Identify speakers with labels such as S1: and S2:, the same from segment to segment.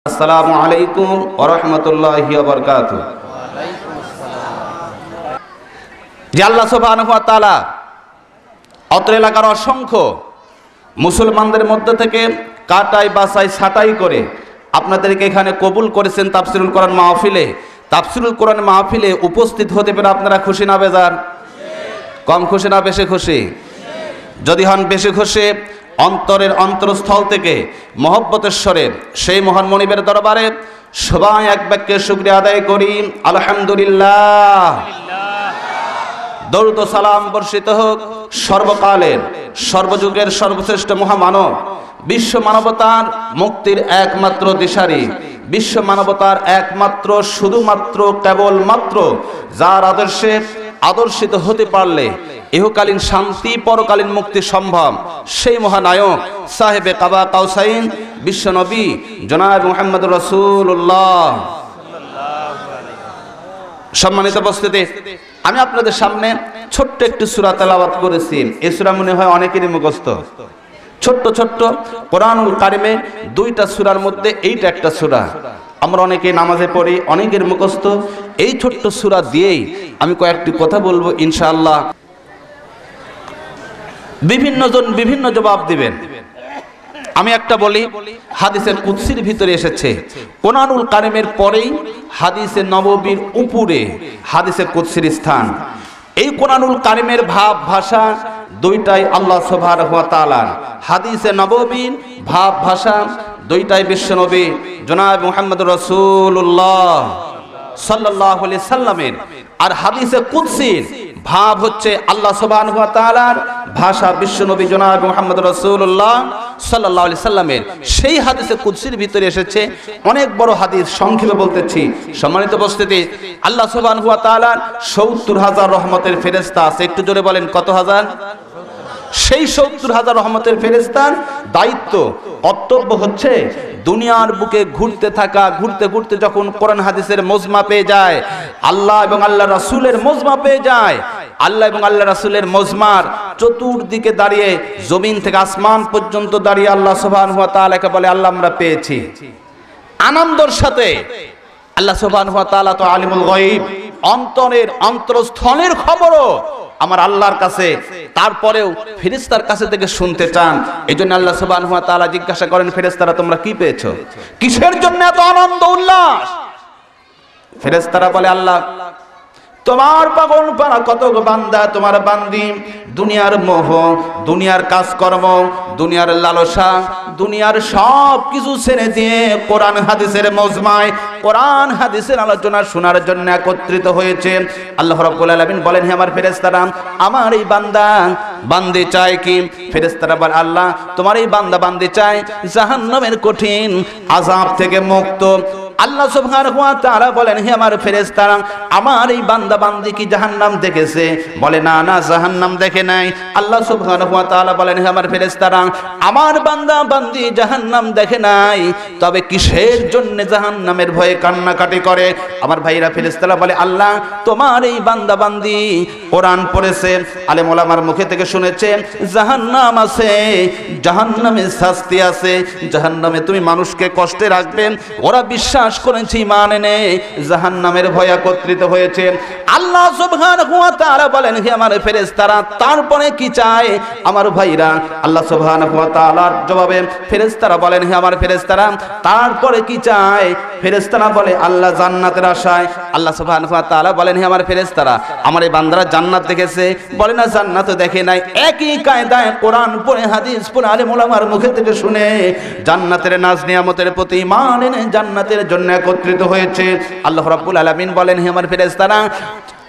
S1: আসসালামু আলাইকুম ওয়া রাহমাতুল্লাহি ওয়া বারাকাতুহু। যে আল্লাহ সুবহানাহু ওয়া তাআলা অত্র এলাকার অসংখ্য মুসলমানদের মধ্যে থেকে কাটাই বাছাই ছাঁটাই করে আপনাদেরকে এখানে কবুল করেছেন তাফসিরুল কোরআন মাহফিলে। তাফসিরুল কোরআন মাহফিলে উপস্থিত হতে পেরে আপনারা খুশি না বেজার? কম খুশি না বেশি খুশি? যদি হন বেশি খুশি, অন্তরের অন্তরস্থল থেকে মহব্বতের স্বরে সেই মহান মনিবের দরবারে সবাই এক বাক্যে শুকরিয়া আদায় করি, আলহামদুলিল্লাহ। দরুদ ও সালাম বর্ষিত হোক সর্বকালের সর্বযুগের সর্বশ্রেষ্ঠ মহামানব, বিশ্ব মানবতার মুক্তির একমাত্র দিশারি, বিশ্ব মানবতার একমাত্র শুধুমাত্র কেবলমাত্র যার আদর্শে আদর্শিত হতে পারলে ইহকালীন শান্তি পরকালীন মুক্তি সম্ভব, সেই মহানায়ক সাহেবে কাবা কাউসাইন বিশ্বনবী জনাব মুহাম্মদ রাসূলুল্লাহ। সম্মানিত উপস্থিতি, আমি আপনাদের সামনে ছোট্ট একটি সূরা তেলাওয়াত করেছি। এই সূরা মনে হয় অনেকেরই মুখস্থ। ছোট্ট ছোট্ট কোরআনুল কারিমে দুইটা সূরার মধ্যে এইটা একটা সূরা। আমরা অনেকে নামাজে পড়ি, অনেকের মুখস্থ। এই ছোট্ট সূরা দিয়েই আমি কয়েকটি কথা বলবো ইনশাআল্লাহ। বিভিন্ন জন বিভিন্ন জবাব দিবেন। আমি একটা বলি, হাদিসের কুদসির ভিতরে এসেছে কোরআনুল কারিমের পরেই হাদিসে নববীর উপরে হাদিসে কুদসির স্থান। এই কোরআনুল কারিমের ভাব ভাষা দুইটাই আল্লাহ সুবহানাহু ওয়া তাআলা, হাদিসে নববীর ভাব ভাষা দুইটাই বিশ্বনবী জনাব মুহাম্মদ রাসূলুল্লাহ সাল্লাল্লাহু আলাইহি সাল্লামের। আর হাদিসে কুদসির ভাব হচ্ছে আল্লাহ সুবহানাহু ওয়া তাআলার ভাষা বিশ্বনবী জনাব মুহাম্মদ রাসূলুল্লাহ সাল্লাল্লাহু আলাইহি সাল্লামের। সেই হাদিসে কুদসির ভিতরে এসেছে অনেক বড় হাদিস, সংক্ষেপে বলতেছি। সম্মানিত উপস্থিতি, আল্লাহ সুবহানাহু ওয়া তাআলার ৭০,০০০ রহমতের ফেরেশতা আছে। একটু জোরে বলেন, কত হাজার? সেই ৭০,০০০ রহমতের ফেরেশতার দায়িত্ব কর্তব্য হচ্ছে দুনিয়ার বুকে ঘুরতে থাকা, ঘুরতে ঘুরতে যখন কোরআন হাদিসের মজমা পেয়ে যায়, আল্লাহ এবং আল্লাহ রাসূলের মজমা পেয়ে যায়, আল্লাহ এবং আল্লাহ রাসূলের মজমার চতুর্দিকে দাঁড়িয়ে জমিন থেকে আসমান পর্যন্ত দাঁড়িয়ে আল্লাহ সুবহানাহু ওয়া তাআলাকে বলে, আল্লাহ আমরা পেয়েছি। আনন্দের সাথে আল্লাহ সুবহানাহু ওয়া তাআলা তো আলিমুল গায়ব, অন্তরের অন্তরস্থলের খবরও আমার আল্লাহর কাছে, তারপরেও ফেরেশতার কাছে থেকে শুনতে চান। এইজন্য আল্লাহ সুবহানাহু ওয়া তাআলা জিজ্ঞাসা করেন, ফেরেশতারা তোমরা কি পেয়েছো? কিসের জন্য এত আনন্দ উল্লাস? ফেরেশতারা বলে, আল্লাহ তোমার পাগল পারা কত বান্দা, তোমার বান্দি দুনিয়ার মোহ, দুনিয়ার কাজকর্ম, দুনিয়ার লালসা, দুনিয়ার সব কিছু ছেড়ে দিয়ে কোরআন হাদিসের মজমায় কোরআন হাদিসের আলোচনা শোনার জন্য একত্রিত হয়েছে। আল্লাহ রাব্বুল আলামিন বলেন, হে আমার ফেরেশতারা, আমার এই বান্দা বান্দি চায় কি? ফেরেশতারা বলে, আল্লাহ তোমার এই বান্দা বান্দি চায় জাহান্নামের কঠিন আযাব থেকে মুক্ত। আল্লাহ সুবহানাহু ওয়া তাআলা বলেন, হে আমার ফেরেশতারা, আমার এই বান্দা বান্দি কি জাহান্নাম দেখেছে? বলে, না না, জাহান্নাম দেখে নাই। আল্লাহ সুবহানাহু ওয়া তাআলা বলেন, হে আমার ফেরেশতারা, আমার বান্দা বান্দি জাহান্নাম দেখে নাই, তবে কিসের জন্য জাহান্নামের ভয়ে কান্নাকাটি করে? আমার ভাইরা ফেরেশতারা বলে, আল্লাহ তোমার এই বান্দা বান্দি কোরআন পড়েছে, আলেম ওলামার মুখে থেকে শুনেছে জাহান্নাম আছে, জাহান্নামে শাস্তি আছে, জাহান্নামে তুমি মানুষকে কষ্টে রাখবে। ওরা বিশ্বাস করেছে, ঈমান এনে জাহান্নামের ভয় একত্রিত হয়েছে। আল্লাহ সুবহানাহু ওয়া তাআলা বলেন, হে আমার ফেরেশতারা, তারপরে কি চায়? আমার ভাইরা, আল্লাহ সুবহানাহু ওয়া তাআলার জবাবে ফেরেশতারা বলেন, হে আমার ফেরেশতারা, তারপরে কি চায়? ফেরেশতারা বলে, আল্লাহ জান্নাতের আশায়। আল্লাহ সুবহানাহু ওয়া তাআলা বলেন, হে আমার ফেরেশতারা, আমার এই বান্দারা জান্নাত দেখেছে? বলে, না, জান্নাত দেখে নাই। একই কায়দায় কোরআন পড়ে হাদিস পড়ে আলেম ওলামার মুখে থেকে শুনে জান্নাতের নাজ নিয়ামতের প্রতি ঈমান এনে জান্নাতের জন্য একত্রিত হয়েছে। আল্লাহ রাব্বুল আলামিন বলেন, হে আমার ফেরেশতারা,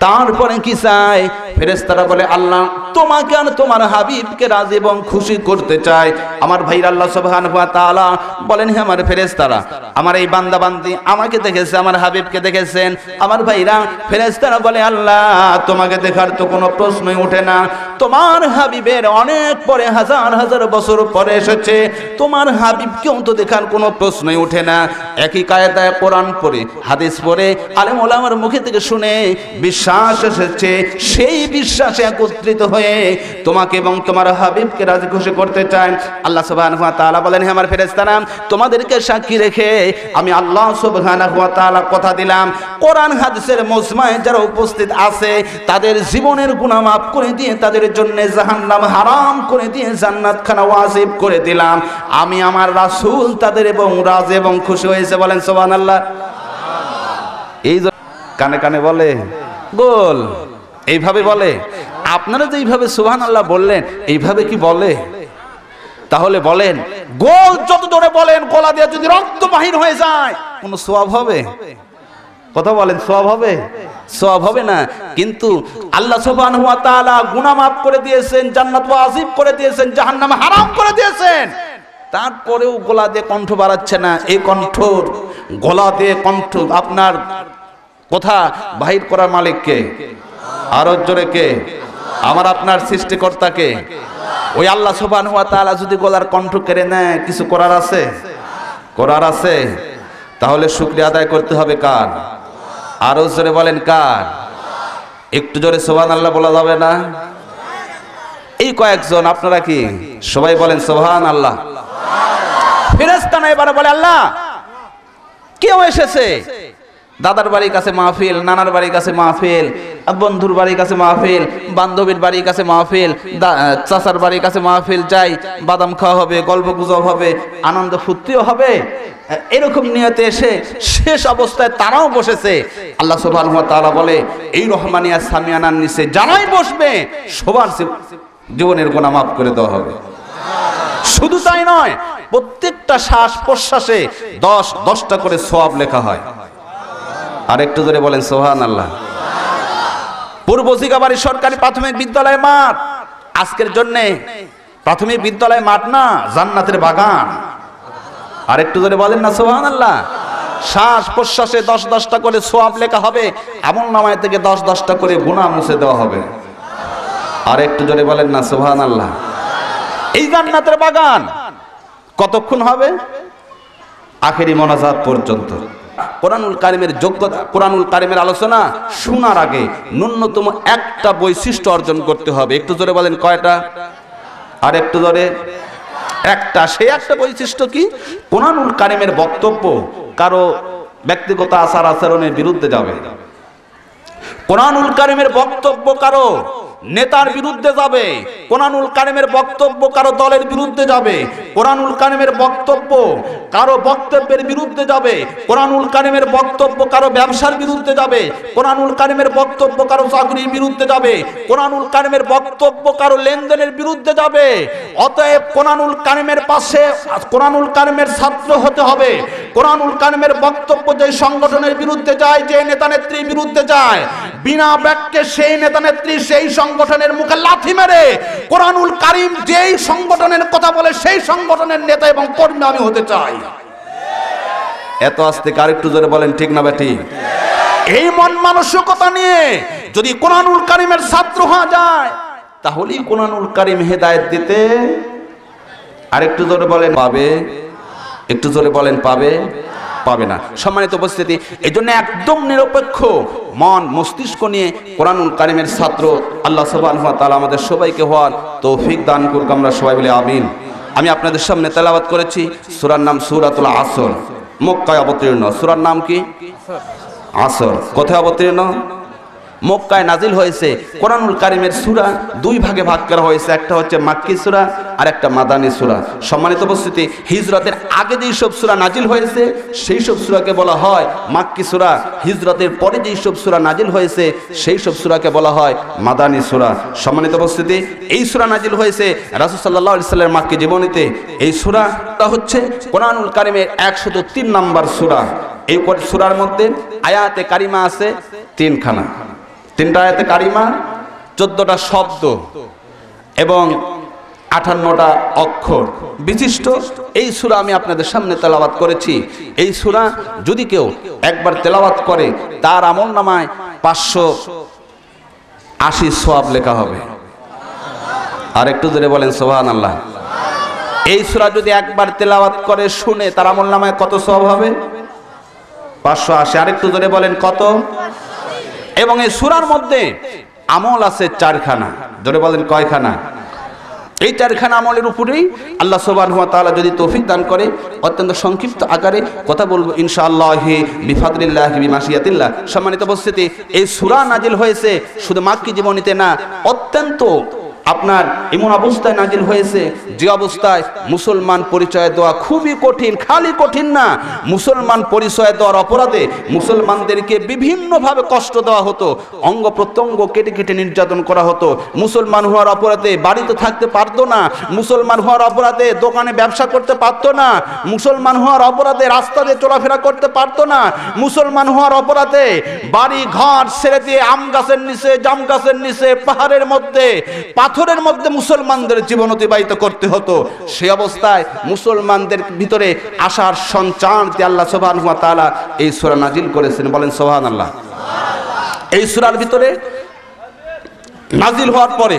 S1: তারপরে কি চাই? ফেরেশতারা বলে, আল্লাহ তোমাকে আর তোমার হাবিবকে রাজি এবং খুশি করতে চায়। আমার ভাইরা, আল্লাহ সুবহানাহু ওয়া তাআলা বলেন, হে আমার ফেরেশতারা, আমার এই বান্দা বান্দি আমাকে দেখেছে, আমার হাবিবকে দেখেছেন। আমার ভাইরা ফেরেশতারা বলে, আল্লাহ তোমাকে দেখার তো কোনো প্রশ্নই ওঠে না, তোমার হাবিবের অনেক পরে, হাজার হাজার বছর পরে এসেছে, তোমার হাবিবকেও তো দেখার কোনো প্রশ্নই ওঠে না। একই কায়দায় কোরআন পড়ে হাদিস পড়ে আলেম ওলামার মুখে থেকে শুনে বিশ্বাস এসেছে, সেই বিশ্বাসে একত্রিত হয়ে হয়ে তোমাকে এবং তোমার হাবিবকে রাজি খুশি করতে চাই। আল্লাহ সুবহানাহু ওয়া তাআলা বলেন, হে আমার ফেরেশতারা, তোমাদেরকে সাক্ষী রেখে আমি আল্লাহ সুবহানাহু ওয়া তাআলা কথা দিলাম, কোরআন হাদিসের মজমায় যারা উপস্থিত আছে তাদের জীবনের গুনাহ মাফ করে দিয়ে তাদের জন্য জাহান্নাম হারাম করে দিয়ে জান্নাত খানা ওয়াজিব করে দিলাম। আমি আমার রাসূল তাদের এবং রাজি এবং খুশি হয়েছে। বলেন সুবহানাল্লাহ। এই কানে কানে বলে গোল, এইভাবে বলে। আপনারা যে এইভাবে সুবহানাল্লাহ বললেন, এইভাবে কি বলে? তাহলে বলেন, গোল যত জোরে বলেন, গলা দিয়ে যদি রক্ত বাহির হয়ে যায় কোনো সওয়াব হবে? কথা বলেন, সওয়াব হবে? সওয়াব হবে না। কিন্তু আল্লাহ সুবহানাহু ওয়া তাআলা গুনাহ মাফ করে দিয়েছেন, জান্নাত ওয়াজিব করে দিয়েছেন, জাহান্নাম হারাম করে দিয়েছেন, তারপরেও গলা দিয়ে কণ্ঠ বাড়াচ্ছে না। এই কণ্ঠ, গলা দিয়ে কণ্ঠ আপনার কথা বাহির করার মালিক কে? আরো জোরে কে? আমার আপনার সৃষ্টিকর্তাকে। ওই আল্লাহ সুবহানাহু ওয়া তাআলা যদি গলার কণ্ঠ কেড়ে নেয়, কিছু করার আছে? করার আছে। তাহলে শুকরিয়া আদায় করতে হবে কার? আরো জোরে বলেন কার? একটু জোরে সুবহানাল্লাহ বলা যাবে না? এই কয়েকজন আপনারা কি সবাই বলেন সুবহানাল্লাহ? ফেরেশতারা এবারে বলে, আল্লাহ কেউ এসেছে, দাদার বাড়ির কাছে মাহফিল, নানার বাড়ির কাছে মাহফিল, বন্ধুর বাড়ির কাছে মাহফিল, বান্ধবীর বাড়ির কাছে মাহফিল, চাচার বাড়ির কাছে মাহফিল, যাই বাদাম খাওয়া হবে, গল্প গুজব হবে, আনন্দ ফুর্তিও হবে, এরকম নিয়তে এসে শেষ অবস্থায় তারাও বসেছে। আল্লাহ সুবহানাহু ওয়া তাআলা বলে, এই রহমানিয়া সামিয়ানার নিচে যারাই বসবে সবার জীবনের গুনাহ মাফ করে দেওয়া হবে। শুধু তাই নয়, প্রত্যেকটা শ্বাস প্রশ্বাসে 10টা করে সওয়াব লেখা হয়। আর একটু ধরে বলেন সুবহানাল্লাহ। পূর্ব জিগাবাড়ি সরকারি প্রাথমিক বিদ্যালয় মাঠ আজকের জন্য প্রাথমিক বিদ্যালয় মাঠ না, জান্নাতের বাগান। আর একটু ধরে বলেন না সুবহানাল্লাহ। শ্বাস প্রশ্বাসে 10টা করে সওয়াব লেখা হবে, আমলনামায় থেকে 10টা করে গুনাহ মুছে দেওয়া হবে। আর একটু জোরে বলেন না সুবহানাল্লাহ। এই জান্নাতের বাগান কতক্ষণ হবে? আখেরি মোনাজাত পর্যন্ত। কোরআনুল কারিমের যোগ্যতা, কোরআনুল কারিমের আলোচনা শোনার আগে ন্যূনতম একটা বৈশিষ্ট্য অর্জন করতে হবে। একটু জোরে বলেন কয়টা? আর একটু জোরে। একটা। সেই একটা বৈশিষ্ট্য কি? কোরআনুল কারিমের বক্তব্য কারো ব্যক্তিগত আচার আচরণের বিরুদ্ধে যাবে। কোরআনুল কারিমের বক্তব্য কারো নেতার বিরুদ্ধে যাবে। কোরআনুল কারিমের বক্তব্য কারো দলের বিরুদ্ধে যাবে। কোরআনুল কারিমের বক্তব্য কারো বক্তব্যের বিরুদ্ধে যাবে। কোরআনুল কারিমের বক্তব্য কারো ব্যবসার বিরুদ্ধে যাবে। কোরআনুল কারিমের বক্তব্য কারো চাকরির বিরুদ্ধে যাবে। কোরআনুল কারিমের বক্তব্য কারো লেনদেনের বিরুদ্ধে যাবে। অতএব কোরআনুল কারিমের পাশে কোরআনুল কারিমের ছাত্র হতে হবে। কোরআনুল কারিমের বক্তব্য যে সংগঠনের বিরুদ্ধে যায়, যে নেতা নেত্রীর বিরুদ্ধে যায়, বিনা বাক্যে সেই নেতা নেত্রী সেই সংগঠনের মুখে লাথি মেরে কোরআনুল কারিম যেই সংগঠনের কথা বলে সেই সংগঠনের নেতা এবং কর্মী আমি হতে চাই। এত আস্তে কার একটু জোরে বলেন ঠিক না বেটি? এই মন মানসিকতা নিয়ে যদি কোরআনুল কারিমের ছাত্র হওয়া যায়, তাহলেই কোরআনুল কারিম হেদায়েত দিতে, আর একটু জোরে বলেন পাবে। একটু জোরে বলেন পাবে? পাবে না। সম্মানিত উপস্থিতি, এই জন্য একদম নিরপেক্ষ মন মস্তিষ্ক নিয়ে কোরআনুল কারিমের ছাত্র আল্লাহ সুবহানাহু ওয়া তাআলা আমাদের সবাইকে হওয়ার তৌফিক দান করুক। আমরা সবাই বলি আমিন। আমি আপনাদের সামনে তেলাওয়াত করেছি সূরার নাম সূরাতুল আসর, মক্কায় অবতীর্ণ। সূরার নাম কি? আসর। কোথায় অবতীর্ণ? মক্কায় নাজিল হয়েছে। কোরআনুল কারিমের সূরা দুই ভাগে ভাগ করা হয়েছে, একটা হচ্ছে মাক্কি সূরা আর একটা মাদানী সূরা। সম্মানিত উপস্থিতি, হিজরতের আগে যেই সব সূরা নাজিল হয়েছে সেই সব সূরাকে বলা হয় মাক্কি সূরা। হিজরতের পরে যেই সব সূরা নাজিল হয়েছে সেই সব সূরাকে বলা হয় মাদানী সূরা। সম্মানিত উপস্থিতি, এই সূরা নাজিল হয়েছে রাসূল সাল্লাল্লাহু আলাইহি সাল্লামের মাক্কি জীবনীতে। এই সূরাটা হচ্ছে কোরআনুল কারিমের 103 নম্বর সূরা। এই সূরার মধ্যে আয়াতে কারিমা আছে 3খানা। 3টা আয়াতে কারিমা, 14টা শব্দ এবং 58টা অক্ষর বিশিষ্ট এই সূরা আমি আপনাদের সামনে তেলাওয়াত করেছি। এই সূরা যদি কেউ একবার তেলাওয়াত করে তার আমলনামায় 580 সওয়াব লেখা হবে। আর একটু জোরে বলেন সুবহানাল্লাহ। এই সূরা যদি একবার তেলাওয়াত করে শুনে তার আমলনামায় কত সওয়াব হবে? 580। আর একটু জোরে বলেন কত? এবং এই সূরার মধ্যে আমল আছে 4খানা। জোরে বলেন কয়খানা? এই 4খানা আমলের উপরেই আল্লাহ সুবহানাহু ওয়া তাআলা যদি তৌফিক দান করে অত্যন্ত সংক্ষিপ্ত আকারে কথা বলবো ইনশাআল্লাহ বিফাদলিল্লাহ বিমাশিয়াতিল্লাহ। সম্মানিত উপস্থিতি, এই সূরা নাজিল হয়েছে শুধু মাক্কি জীবনীতে না, অত্যন্ত আপনার এমন অবস্থায় নাজিল হয়েছে যে অবস্থায় মুসলমান পরিচয় দেওয়া খুবই কঠিন। খালি কঠিন না, মুসলমান পরিচয় দেওয়ার অপরাধে মুসলমানদেরকে বিভিন্নভাবে কষ্ট দেওয়া হতো, অঙ্গ প্রত্যঙ্গ কেটে কেটে নির্যাতন করা হতো। মুসলমান হওয়ার অপরাধে বাড়িতে থাকতে পারতো না, মুসলমান হওয়ার অপরাধে দোকানে ব্যবসা করতে পারতো না, মুসলমান হওয়ার অপরাধে রাস্তা দিয়ে চলাফেরা করতে পারতো না, মুসলমান হওয়ার অপরাধে বাড়ি ঘর ছেড়ে দিয়ে আম গাছের নিচে, জাম গাছের নিচে, পাহাড়ের মধ্যে, পাথরের মধ্যে মুসলমানদের জীবন অতিবাহিত করতে হতো। সেই অবস্থায় মুসলমানদের ভিতরে আশার সঞ্চার দিয়ে আল্লাহ সুবহানাহু ওয়া তাআলা এই সূরা নাজিল করেছেন। বলেন সুবহানাল্লাহ। এই সূরার ভিতরে নাজিল হওয়ার পরে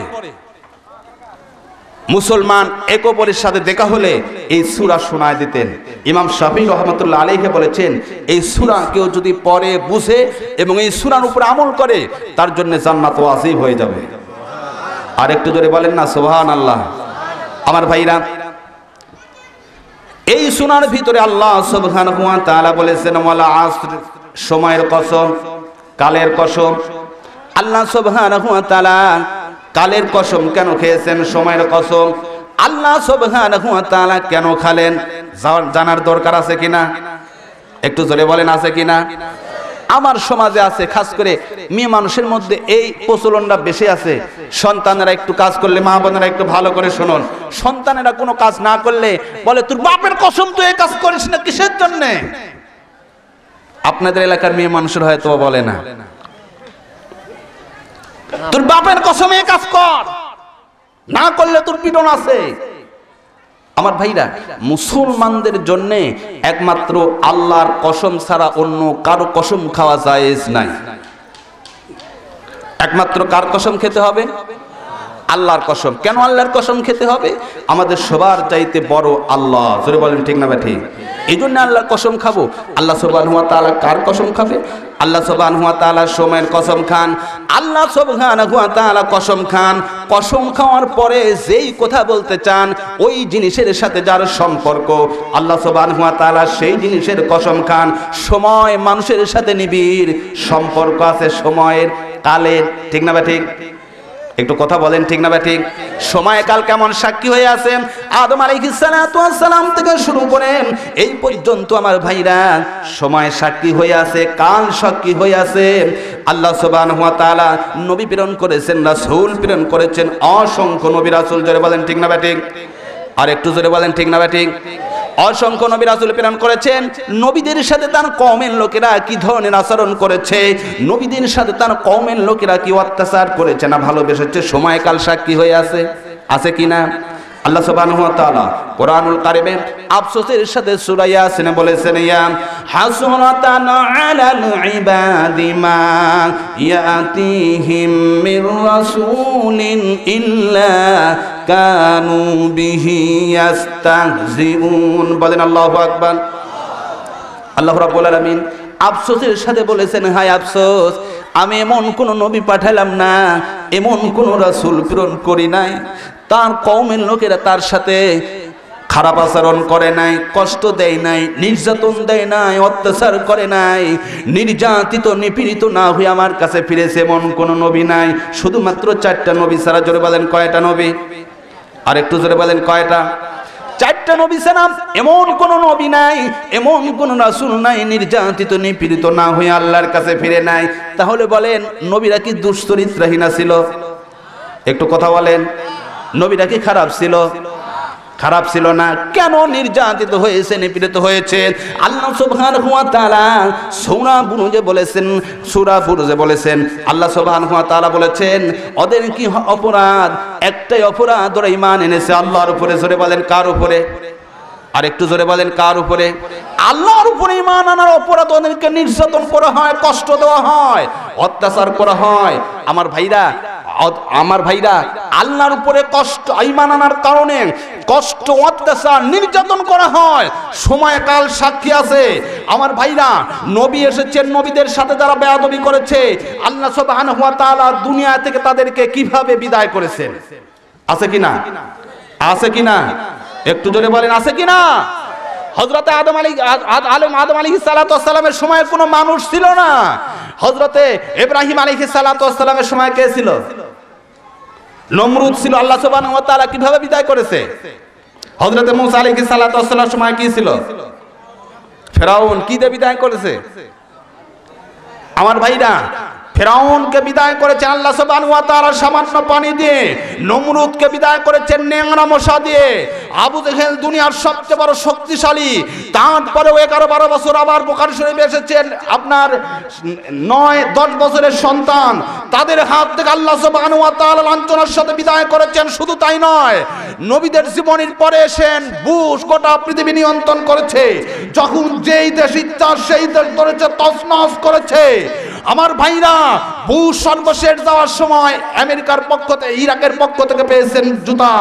S1: মুসলমান এক অপরের সাথে দেখা হলে এই সূরা শোনায় দিতেন। ইমাম শাফিঈ রাহমাতুল্লাহ আলাইহি বলেছেন, এই সূরা কেউ যদি পড়ে বুঝে এবং এই সূরার উপর আমল করে তার জন্য জান্নাত ওয়াজিব হয়ে যাবে। আর একটু জোরে বলেন না সুবহানাল্লাহ। আমার ভাইরা, এই সূরার ভিতরে আল্লাহ সুবহানাহু ওয়া তাআলা বলেছেন ওয়াল আসর, সময়ের কসম, কালের কসম। আল্লাহ সুবহানাহু ওয়া তাআলা কালের কসম কেন খেয়েছেন, সময়ের কসম আল্লাহ সুবহানাহু ওয়া তাআলা কেন খালেন জানার দরকার আছে কিনা? একটু জোরে বলেন আছে কিনা? আমার সমাজে আছে, খাস করে মেয়ে মানুষের মধ্যে এই প্রচলনটা বেশি আছে। সন্তানেরা একটু কাজ করলে, মা বোনেরা একটু ভালো করে শুনুন, সন্তানেরা কোনো কাজ না করলে বলে তোর বাপের কসম তুই এই কাজ করিস না, কিসের জন্য? আপনাদের এলাকার মেয়ে মানুষের হয়তো বলে না, তোর বাপের কসম এই কাজ কর, না করলে তোর পিটন আছে। আমার ভাইরা, মুসলমানদের জন্য একমাত্র আল্লাহর কসম ছাড়া অন্য কারো কসম খাওয়া জায়েজ নাই। একমাত্র কার কসম খেতে হবে? আল্লাহর কসম। কেন আল্লাহর কসম খেতে হবে? আমাদের সবার চাইতে বড় আল্লাহ। জোরে বলেন ঠিক না ঠিক? এই জন্য আল্লাহর কসম খাবো। আল্লাহ সুবহানাহু ওয়া তাআলা কার কসম খাবে? আল্লাহ সুবহানাহু ওয়া তাআলা সময়ের কসম খান। আল্লাহ সুবহানাহু ওয়া তাআলা কসম খান। কসম খাওয়ার পরে যেই কথা বলতে চান ওই জিনিসের সাথে যার সম্পর্ক, আল্লাহ সুবহানাহু ওয়া তাআলা সেই জিনিসের কসম খান। সময় মানুষের সাথে নিবিড় সম্পর্ক আছে, সময়ের, কালের। ঠিক না ঠিক? একটু কথা বলেন ঠিক না ঠিক? সময় কাল কেমন সাক্ষী হয়ে আছেন? আদম আলাইহিস সালাতু ওয়াস সালাম থেকে শুরু করে এই পর্যন্ত আমার ভাইরা সময় সাক্ষী হয়ে আছে, কাল সাক্ষী হয়ে আছে। আল্লাহ সুবহানাহু ওয়া তাআলা নবী প্রেরণ করেছেন, রাসূল প্রেরণ করেছেন, অসংখ্য নবী রাসূল। জোরে বলেন ঠিক না ঠিক? আর একটু জোরে বলেন ঠিক না ঠিক? অসংখ্য নবী রাসূল প্রেরণ করেছেন। নবীদের সাথে তার কওমের লোকেরা কি ধরনের আচরণ করেছে, নবীদের সাথে তার কওমের লোকেরা কি অত্যাচার করেছে না ভালোবেসেছে, সময়কাল সাক্ষী হয়ে আছে, আছে কিনা? আল্লাহ সুবহানাহু ওয়া তাআলা কোরআনুল কারীমে আফসোসের সাথে সূরা ইয়াসিনে বলেছেন, ইয়া হাসরাতান আলাল ইবাদি মা ইয়াতিহিম মির রাসূলিন ইল্লা কানু বিহি ইস্তাহজিউন। বলেন আল্লাহু আকবার। আল্লাহ রাব্বুল আলামিন আফসোসের সাথে বলেছেন, হায় আফসোস, আমি এমন কোন নবী পাঠালাম না, এমন কোন রাসূল প্রেরণ করি নাই তার কওমের লোকেরা তার সাথে খারাপ আচরণ করে নাই, কষ্ট দেয় নাই, নির্যাতন দেয় নাই, অত্যাচার করে নাই, নির্যাতিত নিপীড়িত না হয়ে আমার কাছে ফিরেছে এমন কোন নবী নাই। শুধুমাত্র 4টা নবী ছাড়া। জোরে বলেন কয়টা নবী? আর একটু জোরে বলেন কয়টা? 4টা নবী ছাড়া এমন কোন নবী নাই, এমন কোন রাসূল নাই নির্যাতিত নিপীড়িত না হয়ে আল্লাহর কাছে ফিরে নাই। তাহলে বলেন নবীরা কি দুশ্চরিত্রহীন ছিল? একটু কথা বলেন। নবীরা কি খারাপ ছিল? খারাপ ছিল না। কেন নির্যাতিত হয়েছে, নিপীড়িত হয়েছে? আল্লাহ সুবহানাহু ওয়া তাআলা সূরা বুরুজে বলেছেন, সূরা বুরুজে বলেছেন, আল্লাহ সুবহানাহু ওয়া তাআলা বলেছেন ওদের কি অপরাধ? একটাই অপরাধ, ওরা ঈমান এনেছে আল্লাহর উপরে। জোরে বলেন কার উপরে? আর একটু জোরে বলেন কার উপরে? আল্লাহর উপরে ঈমান আনার অপরাধ ওদেরকে নির্যাতন করা হয়, কষ্ট দেওয়া হয়, অত্যাচার করা হয়। আমার ভাইরা, আমার ভাইরা, আল্লাহর উপরে কষ্ট ঈমান আনার কারণে কষ্ট, অত্যাচার, নির্যাতন করা হয়, সময়কাল সাক্ষী আছে। আমার ভাইরা, নবী এসেছেন, নবীদের সাথে যারা বেয়াদবি করেছে আল্লাহ সুবহানাহু ওয়া তাআলা দুনিয়া থেকে তাদেরকে কিভাবে বিদায় করেছেন। আছে কিনা? আছে কিনা? একটু জোরে বলেন, আছে কিনা? হযরতে আদম আলাইহিস সালাতু ওয়াস সালামের সময় কোনো মানুষ ছিল না। হযরতে ইব্রাহিম আলাইহিস সালাতু ওয়াস সালামের সময় কে ছিল? নমরুদ ছিল। আল্লাহ সুবহানাহু ওয়া তাআলা কিভাবে বিদায় করেছে? হযরতে মূসা আলাইহিস সালাতু ওয়াস সালামের সময় কি ছিল? ফেরাউন। কি দিয়ে বিদায় করেছে? আমার ভাইরা, ফেরাউনকে বিদায় করেছে আল্লাহ সুবহানাহু ওয়া তাআলা সামান্য পানি দিয়ে। নমরুদকে বিদায় করেছেন নেংরা মশা দিয়ে। আবু জেহেল দুনিয়ার সবচেয়ে বড় শক্তিশালী, তারপরেও 11-12 বছর আবার বুখারী শরীফে এসেছেন আপনার 9-10 বছরের সন্তান, তাদের হাত থেকে আল্লাহ সুবহানাহু ওয়া তাআলা লাঞ্ছনার সাথে বিদায় করেছেন। শুধু তাই নয়, নবীদের জীবনের পরে এসেন বুশ গোটা পৃথিবী নিয়ন্ত্রণ করেছে। যখন যেই দেশ ইচ্ছা সেই দেশ ধরেছে, তছনছ করেছে। আমার ভাইরা, বুশ সর্বশেষ যাওয়ার সময় আমেরিকার পক্ষ থেকে, ইরাকের পক্ষ থেকে পেয়েছেন জুতা।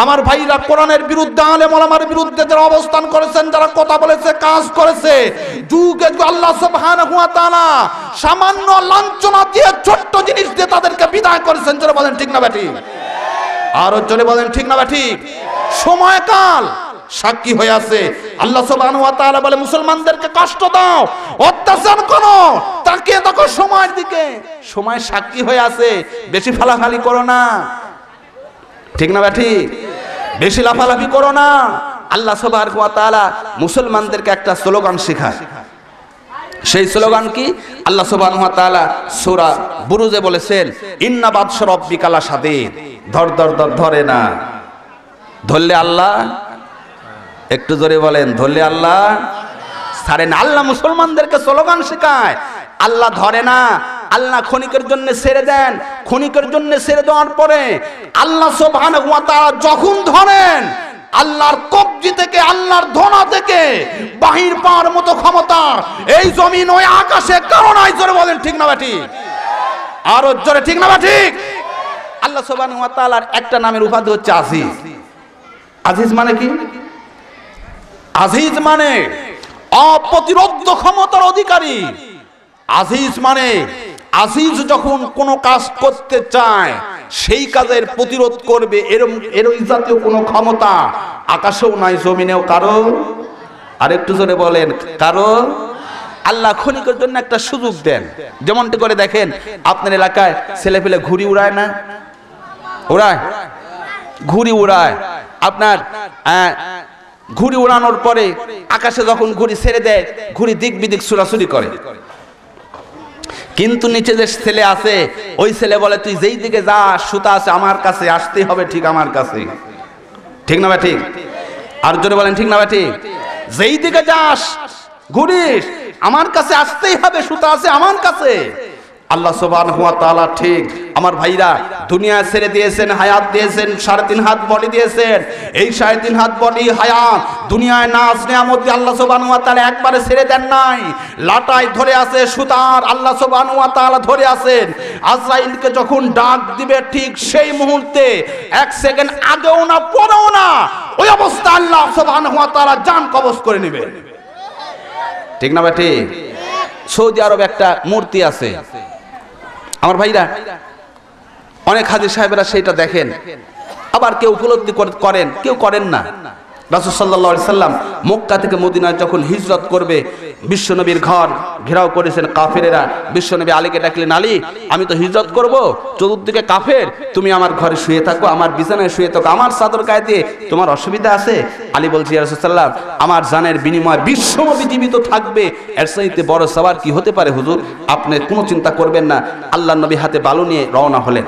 S1: আমার ভাইরা, কোরআনের বিরুদ্ধে, আলেম ওলামার বিরুদ্ধে যারা অবস্থান করেছেন, যারা কথা বলেছে, কাজ করেছে, যুগে আল্লাহ সুবহানাহু ওয়া তাআলা সামান্য লাঞ্ছনা দিয়ে, ছোট্ট জিনিস দিয়ে তাদেরকে বিদায় করেছেন। জোরে বলেন ঠিক না ব্যাঠিক? আরো জোরে বলেন ঠিক না ব্যাঠিক? সময়কাল সাক্ষী হয়ে আছে। আল্লাহ সুবহানাহু ওয়া তাআলা বলে, মুসলমানদেরকে কষ্ট দাও, অত্যাচার করো, তাকিয়ে দেখো সময়ের দিকে। সময় সাক্ষী হয়ে আছে, বেশি ফালাফালি করো না। ঠিক না ব্যাঠিক? বেশি লাফালাফি করো না। আল্লাহ সুবহানাহু ওয়া তাআলা মুসলমানদেরকে একটা স্লোগান শেখায়। সেই স্লোগান কি? আল্লাহ সুবহানাহু ওয়া তাআলা সূরা বুরুজে বলেছেন, ইন্না বাদশা রাব্বিকা লাশাদীদ। ধর ধর ধর, ধরে না। ধরলে আল্লাহ, একটু জোরে বলেন, ধরলে আল্লাহ ছাড়ে না। আল্লাহ মুসলমানদেরকে স্লোগান শেখায়। আল্লাহ ধরে না, আল্লাহ ক্ষণিকের জন্য ছেড়ে দেন। ক্ষণিকের জন্য ছেড়ে দেওয়ার পরে আল্লাহ সুবহানাহু ওয়া তাআলা যখন ধরেন, আল্লাহর কবজি থেকে, আল্লাহর ধনা থেকে বাহির পাওয়ার মতো ক্ষমতা এই জমিন ওই আকাশে কারো নাই। জোরে বলেন ঠিক না ঠিক? আরো জোরে ঠিক না ঠিক? আল্লাহ সুবহানাহু ওয়া তাআলার একটা নামের উপাধি হচ্ছে আজিজ। আজিজ মানে কি? আজিজ মানে অপ্রতিরোধ্য ক্ষমতার অধিকারী। আজিজ মানে, আজিজ যখন কোনো কাজ করতে চায় সেই কাজের প্রতিরোধ করবে, এরকম জাতীয় কোনো ক্ষমতা আকাশেও নাই, জমিনেও কারো। আর একটু জোরে বলেন, কারো। আল্লাহ ক্ষণিকের জন্য একটা সুযোগ দেন। যেমনটি করে দেখেন, আপনার এলাকায় ছেলে পেলে ঘুড়ি উড়ায় না? উড়ায়, ঘুড়ি উড়ায়। আপনার ঘুড়ি উড়ানোর পরে আকাশে যখন ঘুড়ি ছেড়ে দেয়, ঘুড়ি দিক বিদিক ছুড়াছুড়ি করে। কিন্তু নিচে যে ছেলে আছে, ওই ছেলে বলে, তুই যেই দিকে যা, সুতা আছে আমার কাছে, আসতেই হবে ঠিক আমার কাছে। ঠিক না ঠিক? আর জোরে বলেন ঠিক না ঠিক? যেই দিকে যাস, ঘুরিস, আমার কাছে আসতেই হবে, সুতা আছে আমার কাছে। আল্লাহ সুবহানাহু ওয়া তাআলা ঠিক আমার ভাইরা দুনিয়া ছেড়ে দিয়েছেন, হায়াত দিয়েছেন, 3.5 হাত বডি দিয়েছেন। এই 3.5 হাত বডি হায়াত দুনিয়ায় নাজ নিয়ামত দিয়ে আল্লাহ সুবহানাহু ওয়া তাআলা একবারে ছেড়ে দেন নাই। লাটায় ধরে আছে সুতার, আল্লাহ সুবহানাহু ওয়া তাআলা ধরে আছেন। আজরাইলকে যখন ডাক দিবে ঠিক সেই মুহূর্তে, 1 সেকেন্ড আগেও না পরেও না, ওই অবস্থা আল্লাহ সুবহানাহু ওয়া তাআলা জান কবজ করে নেবে। ঠিক না ঠিক? সৌদি আরবে একটা মূর্তি আছে আমার ভাইরা, অনেক হাজী সাহেবেরা সেটা দেখেন, আবার কেউ উপলব্ধি করেন, কেউ করেন না। রাসূল সাল্লাল্লাহু আলাইহি সাল্লাম মক্কা থেকে মদিনায় যখন হিজরত করবে, বিশ্বনবীর ঘর ঘেরাও করেছেন কাফেরেরা। বিশ্বনবী আলীকে ডাকলেন, আলী আমি তো হিজরত করব, চতুর্দিকে কাফের, তুমি আমার ঘরে শুয়ে থাকো, আমার বিছানায় শুয়ে থাকো, আমার চাদর গায়ে দিয়ে, তোমার অসুবিধা আছে? আলী বলছে, ইয়া রাসূলুল্লাহ, আমার জানের বিনিময়ে বিশ্বনবী জীবিত থাকবে, এর চাইতে বড় সওয়াব কি হতে পারে হুজুর? আপনি কোনো চিন্তা করবেন না। আল্লাহর নবী হাতে বালু নিয়ে রওনা হলেন।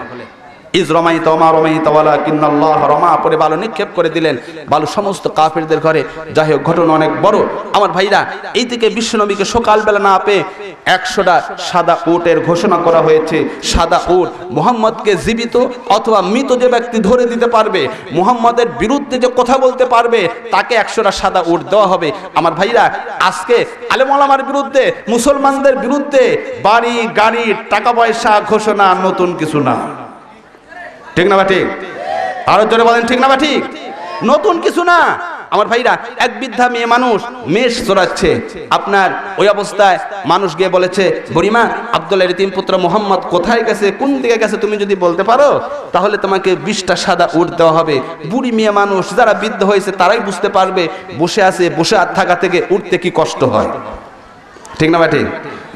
S1: ইজ রমাইতা ওয়া মা রমাইতা ওয়ালাকিন্নাল্লাহ রমা, পরে বালু নিক্ষেপ করে দিলেন। বালু সমস্ত কাফেরদের ঘরে। যাই হোক, ঘটনা অনেক বড় আমার ভাইরা। এই থেকে বিশ্বনবীকে সকালবেলা না পেয়ে 100টা সাদা উটের ঘোষণা করা হয়েছে। সাদা উট মুহাম্মদকে জীবিত অথবা মৃত যে ব্যক্তি ধরে দিতে পারবে, মুহাম্মদের বিরুদ্ধে যে কথা বলতে পারবে, তাকে 100টা সাদা উট দেওয়া হবে। আমার ভাইরা, আজকে আলেম ওলামার বিরুদ্ধে, মুসলমানদের বিরুদ্ধে বাড়ি গাড়ি টাকা পয়সা ঘোষণা নতুন কিছু না। ঠিক না বা ঠিক? আরো জোরে বলেন ঠিক না বা ঠিক? নতুন কিছু না আমার ভাইরা। এক বৃদ্ধা মেয়ে মানুষ মেষ চড়াচ্ছে, আপনার ওই অবস্থায় মানুষ গিয়ে বলেছে, বুড়িমা আব্দুল্লাহর তিন পুত্র মোহাম্মদ কোথায় গেছে, কোন দিকে গেছে, তুমি যদি বলতে পারো তাহলে তোমাকে 20টা সাদা উট দেওয়া হবে। বুড়ি মেয়ে মানুষ যারা বৃদ্ধ হয়েছে তারাই বুঝতে পারবে বসে আছে, বসে থাকা থেকে উঠতে কি কষ্ট হয়। ঠিক না বা ঠিক?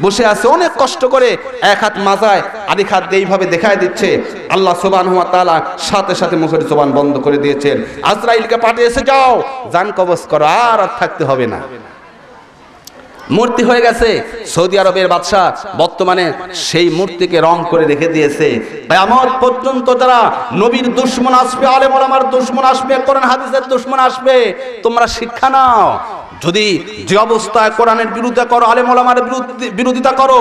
S1: বসে আছে অনেক কষ্ট করে, এক হাত মাথায় আরেক হাত দিয়ে এইভাবে দেখায় দিচ্ছে। আল্লাহ সুবহানাহু ওয়া তাআলা সাথে সাথে মুখের জবান বন্ধ করে দিয়েছেন। আজরাইলকে পাঠিয়েছে, যাও জান কবজ করো, আর থাকতে হবে না। মূর্তি হয়ে গেছে। সৌদি আরবের বাদশা বর্তমানে সেই মূর্তিকে রং করে রেখে দিয়েছে। কিয়ামত পর্যন্ত যারা নবীর দুশমন আসবে, আলেম ওলামার দুশমন আসবে, কোরআন হাদিসের দুশমন আসবে, তোমরা শিক্ষা নাও। যদি যে অবস্থায় কোরআনের বিরুদ্ধে করো, আলেম ওলামার বিরোধিতা করো,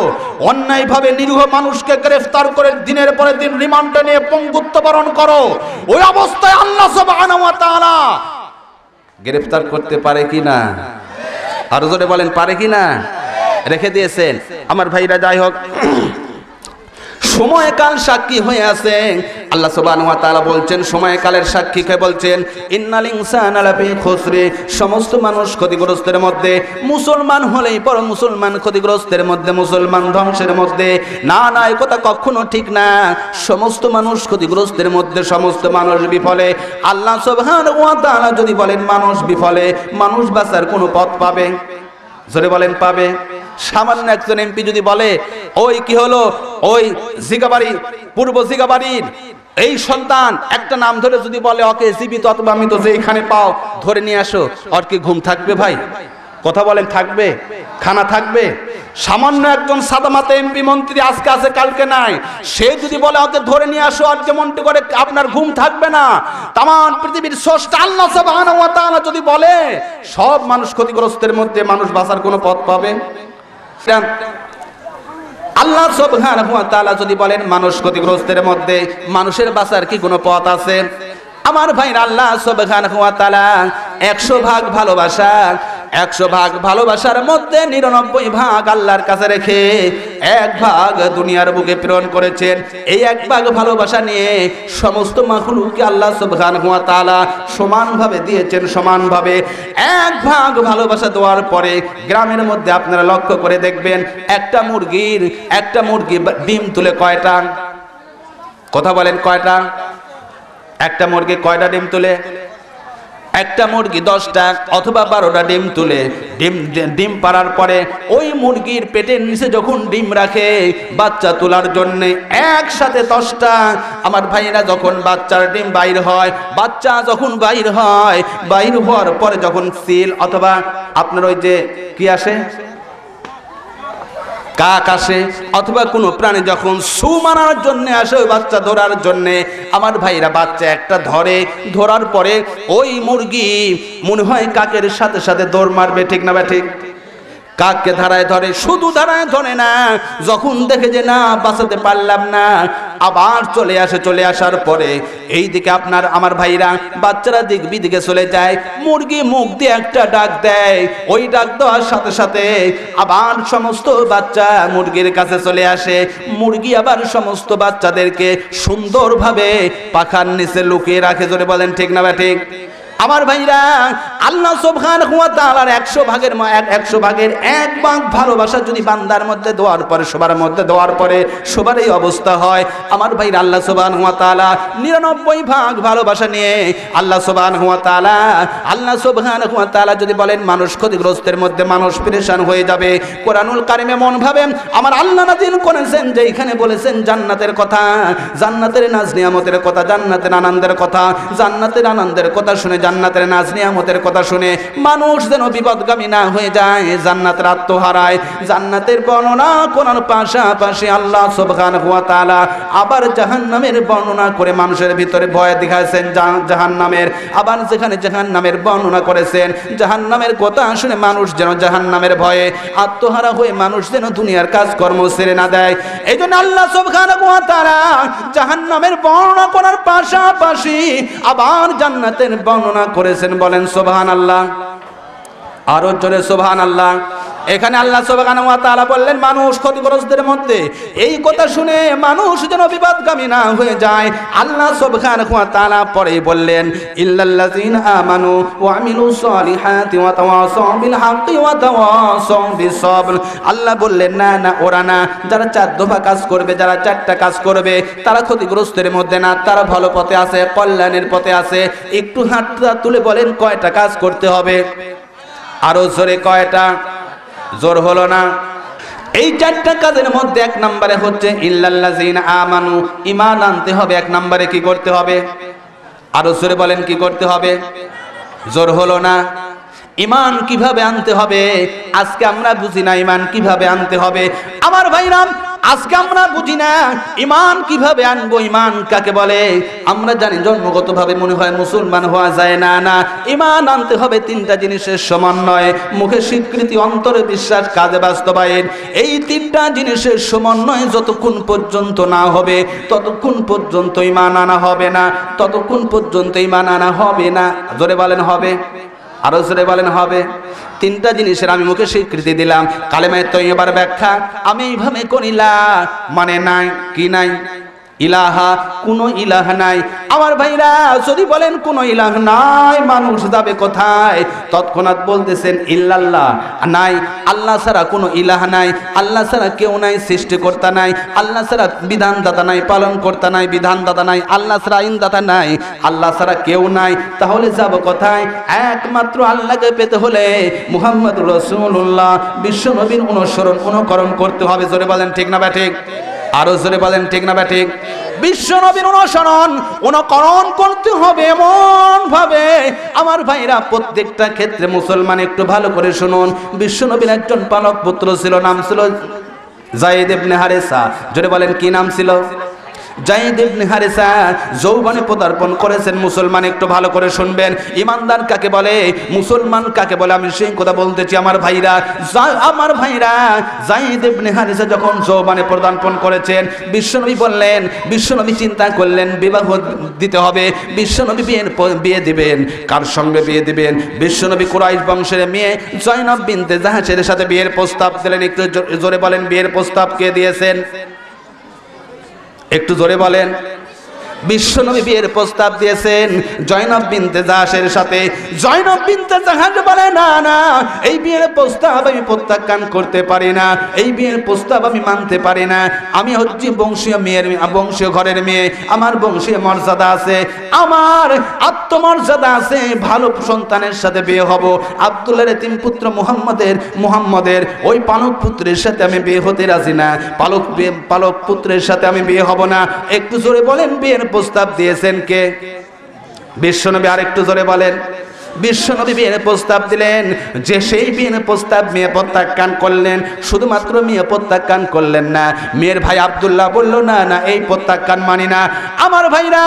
S1: অন্যায়ভাবে নিরীহ মানুষকে গ্রেফতার করে দিনের পরে দিন রিমান্ডে নিয়ে পঙ্গুত্ব বরণ করো, ওই অবস্থায় আল্লাহ সুবহানাহু ওয়া তাআলা গ্রেফতার করতে পারে কিনা? আরো জোরে বলেন পারে কিনা? রেখে দিয়েছেন। আমার ভাইরা, যাই হোক, সময়কাল সাক্ষী হয়ে আছে। আল্লাহ সুবহানাহু ওয়া তাআলা বলছেন, সময়কালের সাক্ষী কে বলছেন? ইন্নাল ইনসানা লাফি খুসরি, সমস্ত মানুষ ক্ষতিগ্রস্তের মধ্যে। মুসলমান হলেই পর মুসলমান ক্ষতিগ্রস্তের মধ্যে, মুসলমান ধ্বংসের মধ্যে। না না, এই কথা কখনো ঠিক না। সমস্ত মানুষ ক্ষতিগ্রস্তের মধ্যে, সমস্ত মানুষ বিফলে। আল্লাহ সুবহানাহু ওয়া তাআলা যদি বলেন মানুষ বিফলে, মানুষ বাঁচার কোনো পথ পাবে? জোরে বলেন পাবে? সামান্য একজন এমপি যদি বলে, ওই কি হলো, ওই জিগাবাড়ি, পূর্ব জিগাবাড়ির এই সন্তান, একটা নাম ধরে যদি বলে ওকে জীবিত অথবা মৃত যেখানে পাও ধরে নিয়ে আসো, ওর কি ঘুম থাকবে ভাই? কথা বলেন থাকবে? খানা থাকবে? সামান্য একজন সাদামাতা এমপি মন্ত্রী আজকে আছে কালকে নাই, সে যদি বলে ওকে ধরে নিয়ে আসো, আর যেমনটি করে আপনার ঘুম থাকবে না। তামাম পৃথিবীর স্রষ্টা আল্লাহ সুবহানাহু ওয়া তাআলা যদি বলে সব মানুষ ক্ষতিগ্রস্তের মধ্যে, মানুষ বাঁচার কোনো পথ পাবে? আল্লাহ সুবহানাহু ওয়া তাআলা যদি বলেন মানুষ ক্ষতিগ্রস্তের মধ্যে, মানুষের বাঁচার কি কোনো পথ আছে? আমার ভাইরা, আল্লাহ সুবহানাহু ওয়া তাআলা 100 ভাগ ভালোবাসা, 100 ভাগ ভালোবাসার মধ্যে 99 ভাগ আল্লাহর কাছে রেখে 1 ভাগ দুনিয়ার বুকে প্রেরণ করেছেন। এই 1 ভাগ ভালোবাসা নিয়ে সমস্ত মাখলুককে আল্লাহ সুবহানাহু ওয়া তাআলা সমানভাবে দিয়েছেন, সমানভাবে। 1 ভাগ ভালোবাসা দেওয়ার পরে গ্রামের মধ্যে আপনারা লক্ষ্য করে দেখবেন, একটা মুরগি ডিম তুলে কয়টা? কথা বলেন কয়টা? একটা মুরগি কয়টা ডিম তুলে? একটা মুরগি 10টা অথবা 12টা ডিম তুলে। ডিম পাড়ার পরে ওই মুরগির পেটের নিচে যখন ডিম রাখে বাচ্চা তোলার জন্য, একসাথে 10টা। আমার ভাইয়েরা, যখন বাচ্চার ডিম বাইর হয়, বাচ্চা যখন বাইর হয়, বাইর হওয়ার পরে যখন সিল অথবা আপনার ওই যে কি আসে, কাক আসে অথবা কোনো প্রাণী যখন সু মারার জন্য আসে, ওই বাচ্চা ধরার জন্য, আমার ভাইরা বাচ্চা একটা ধরে, ধরার পরে ওই মুরগি মনে হয় কাকের সাথে সাথে দৌড় মারবে। ঠিক না বা ঠিক? কাককে ধারায় ধরে, শুধু ধারায় ধরে না, যখন দেখে যে না বাঁচাতে পারলাম না, আবার চলে আসে। চলে আসার পরে এই দিকে আপনার আমার ভাইরা বাচ্চারা দিক বিদিকে চলে যায়, মুরগি মুখ দিয়ে একটা ডাক দেয়, ওই ডাক দেওয়ার সাথে সাথে আবার সমস্ত বাচ্চা মুরগির কাছে চলে আসে। মুরগি আবার সমস্ত বাচ্চাদেরকে সুন্দরভাবে পাখার নিচে লুকিয়ে রাখে। জোরে বলেন ঠিক না বা ঠিক? আমার ভাইরা, আল্লাহ সুবহানাহু ওয়া তাআলার 100 ভাগের 1 ভাগ ভালোবাসা যদি বান্দার মধ্যে দেওয়ার পরে, সবার মধ্যে দেওয়ার পরে সবার এই অবস্থা হয়, আমার ভাইরা আল্লাহ সুবহানাহু ওয়া তাআলা 99 ভাগ ভালোবাসা নিয়ে আল্লাহ সুবহানাহু ওয়া তাআলা যদি বলেন মানুষ ক্ষতিগ্রস্তের মধ্যে, মানুষ পেরেশান হয়ে যাবে, কোরআনুল কারিমে মন ভাবে আমার আল্লাহ নাযিল করেছেন যে এখানে বলেছেন জান্নাতের কথা, জান্নাতের নাজ নিয়ামতের কথা, জান্নাতের আনন্দের কথা, জান্নাতের আনন্দের কথা শুনে, জান্নাতের নাজ নিয়ামতের কথা শুনে মানুষ যেন বিপদগামী না হয়ে যায়, জান্নাতের আত্মহারায়। জান্নাতের বর্ণনা করার পাশাপাশি আল্লাহ সুবহানাহু ওয়া তাআলা আবার জাহান্নামের বর্ণনা করে মানুষের ভিতরে ভয় দেখাচ্ছেন জাহান্নামের। আবার যেখানে জাহান্নামের বর্ণনা করেছেন, জাহান্নামের কথা শুনে মানুষ যেন জাহান্নামের ভয়ে আত্মহারা হয়ে মানুষ যেন দুনিয়ার কাজকর্ম ছেড়ে না দেয়। এই জন্য আল্লাহ সুবহানাহু ওয়া তাআলা জাহান্নামের বর্ণনা করার পাশাপাশি আবার জান্নাতের বর্ণনা করেছেন। বলেন সুবহানাল্লাহ, আরো জোরে সুবহানাল্লাহ। এখানে আল্লাহ সুবহানাহু ওয়া তাআলা বললেন মানুষ ক্ষতিগ্রস্তদের মধ্যে। এই কথা শুনে মানুষ যেন বিপদগামী না হয়ে যায়, আল্লাহ সুবহানাহু ওয়া তাআলা পরে বললেন ইল্লাল্লাযিনা আমানু ওয়া আমিলুস সলিহাতি ওয়া তাওয়াসাউ বিল হাক্কি ওয়া তাওয়াসাউ বিস সবর। আল্লাহ বললেন না না, ওরা না, যারা 4 দফা কাজ করবে, যারা 4টা কাজ করবে, তারা ক্ষতিগ্রস্তের মধ্যে না, তারা ভালো পথে আছে, কল্যাণের পথে আছে। একটু হাতটা তুলে বলেন কয়টা কাজ করতে হবে? আরো জোরে কয়টা? জোর হলো না। এই 4টা কাজের মধ্যে 1 নম্বরে হচ্ছে ইল্লাল্লাযিনা আমানু, ঈমান আনতে হবে। 1 নম্বরে কি করতে হবে? আরো জোরে বলেন কি করতে হবে? জোর হলো না। ঈমান কিভাবে আনতে হবে আজকে আমরা বুঝি না। ঈমান কিভাবে আনতে হবে আমার ভাইরা, আজকে আমরা বুঝি না ঈমান কিভাবে আনবো, ঈমান কাকে বলে। আমরা জানি জন্মগতভাবে মনে হয় মুসলমান হওয়া যায় না। না, ঈমান আনতে হবে 3টা জিনিসের সমন্বয়। মুখে স্বীকৃতি, অন্তরে বিশ্বাস, কাজে বাস্তবায়ন। এই 3টা জিনিসের সমন্বয় যতক্ষণ পর্যন্ত না হবে ততক্ষণ পর্যন্ত ঈমান আনা হবে না, ততক্ষণ পর্যন্ত ঈমান আনা হবে না। জোরে বলেন হবে? আরো জোরে বলেন হবে? 3টা জিনিসের আমি মুখে স্বীকৃতি দিলাম। কালেমায়ে তয়্যিবার ব্যাখ্যা আমি এইভাবে করিলাম, মানে নাই কি নাই? ইলাহা, কোনো ইলাহ নাই। আমার ভাইরা যদি বলেন কোনো ইলাহ নাই, মানুষ যাবে কোথায়? তৎক্ষণাৎ বলতেছেন ইল্লাল্লাহ নাই, আল্লাহ ছাড়া কোনো ইলাহ নাই, আল্লাহ ছাড়া কেউ নাই, সৃষ্টিকর্তা নাই, আল্লাহ ছাড়া বিধানদাতা নাই, পালনকর্তা নাই, বিধানদাতা নাই, আল্লাহ ছাড়া আইনদাতা নাই, আল্লাহ ছাড়া কেউ নাই। তাহলে যাব কোথায়? একমাত্র আল্লাহকে পেতে হলে মুহাম্মদুর রাসূলুল্লাহ বিশ্বনবীর অনুকরণ করতে হবে। জোরে বলেন ঠিক না ব্যাঠিক? আরো জোরে বলেন ঠিক না ব্যাঠিক? বিশ্বনবীর অনুকরণ করতে হবে এমন ভাবে। আমার ভাইরা প্রত্যেকটা ক্ষেত্রে মুসলমান একটু ভালো করে শুনুন। বিশ্বনবীর একজন পালক পুত্র ছিল, নাম ছিল যায়েদ ইবনে হারেসা। জোরে বলেন কি নাম ছিল? যায়েদ ইবনে হারেসা যৌবনে পদার্পণ করেছেন। মুসলমান একটু ভালো করে শুনবেন। ইমানদার কাকে বলে, মুসলমান কাকে বলে, আমি সেই কথা বলতেছি আমার ভাইরা। আমার ভাইরা যায়েদ ইবনে হারেসা যখন যৌবনে পদার্পণ করেছেন, বিশ্বনবী বললেন, বিশ্বনবী চিন্তা করলেন বিবাহ দিতে হবে। বিশ্বনবী বিয়ে দিবেন। কার সঙ্গে বিয়ে দিবেন? বিশ্বনবী কুরাইশ বংশের মেয়ে জয়নব বিনতে জাহাসের সাথে বিয়ের প্রস্তাব দিলেন। একটু জোরে বলেন বিয়ের প্রস্তাব কে দিয়েছেন? একটু জোরে বলেন। বিশ্বনবী বিয়ের প্রস্তাব দিয়েছেন জয়নব বিনতে জাহাসের সাথে। জয়নব বিনতে জাহাস বলে না না, এই বিয়ের প্রস্তাব আমি প্রত্যাখ্যান করতে পারি না, এই বিয়ের প্রস্তাব আমি মানতে পারি না। আমি হচ্ছি বংশীয় মেয়ের, বংশীয় ঘরের মেয়ে, আমার বংশীয় মর্যাদা আছে, আমার আত্মমর্যাদা আছে, ভালো সন্তানের সাথে বিয়ে হব। আব্দুল্লাহর এতিম পুত্র মুহাম্মদের ওই পালক পুত্রের সাথে আমি বিয়ে হতে রাজি না, পালক পুত্রের সাথে আমি বিয়ে হব না। একটু জোরে বলেন বিয়ের প্রস্তাব দিয়েছেন কে? বিশ্বনবী। আরেকটু জোরে বলেন। বিশ্বনবী বিয়ের প্রস্তাব দিলেন, যে সেই বিয়ের প্রস্তাব মেয়ে প্রত্যাখ্যান করলেন। শুধুমাত্র মেয়ে প্রত্যাখ্যান করলেন না, মেয়ের ভাই আব্দুল্লাহ বলল না না, এই প্রত্যাখ্যান মানি না। আমার ভাইরা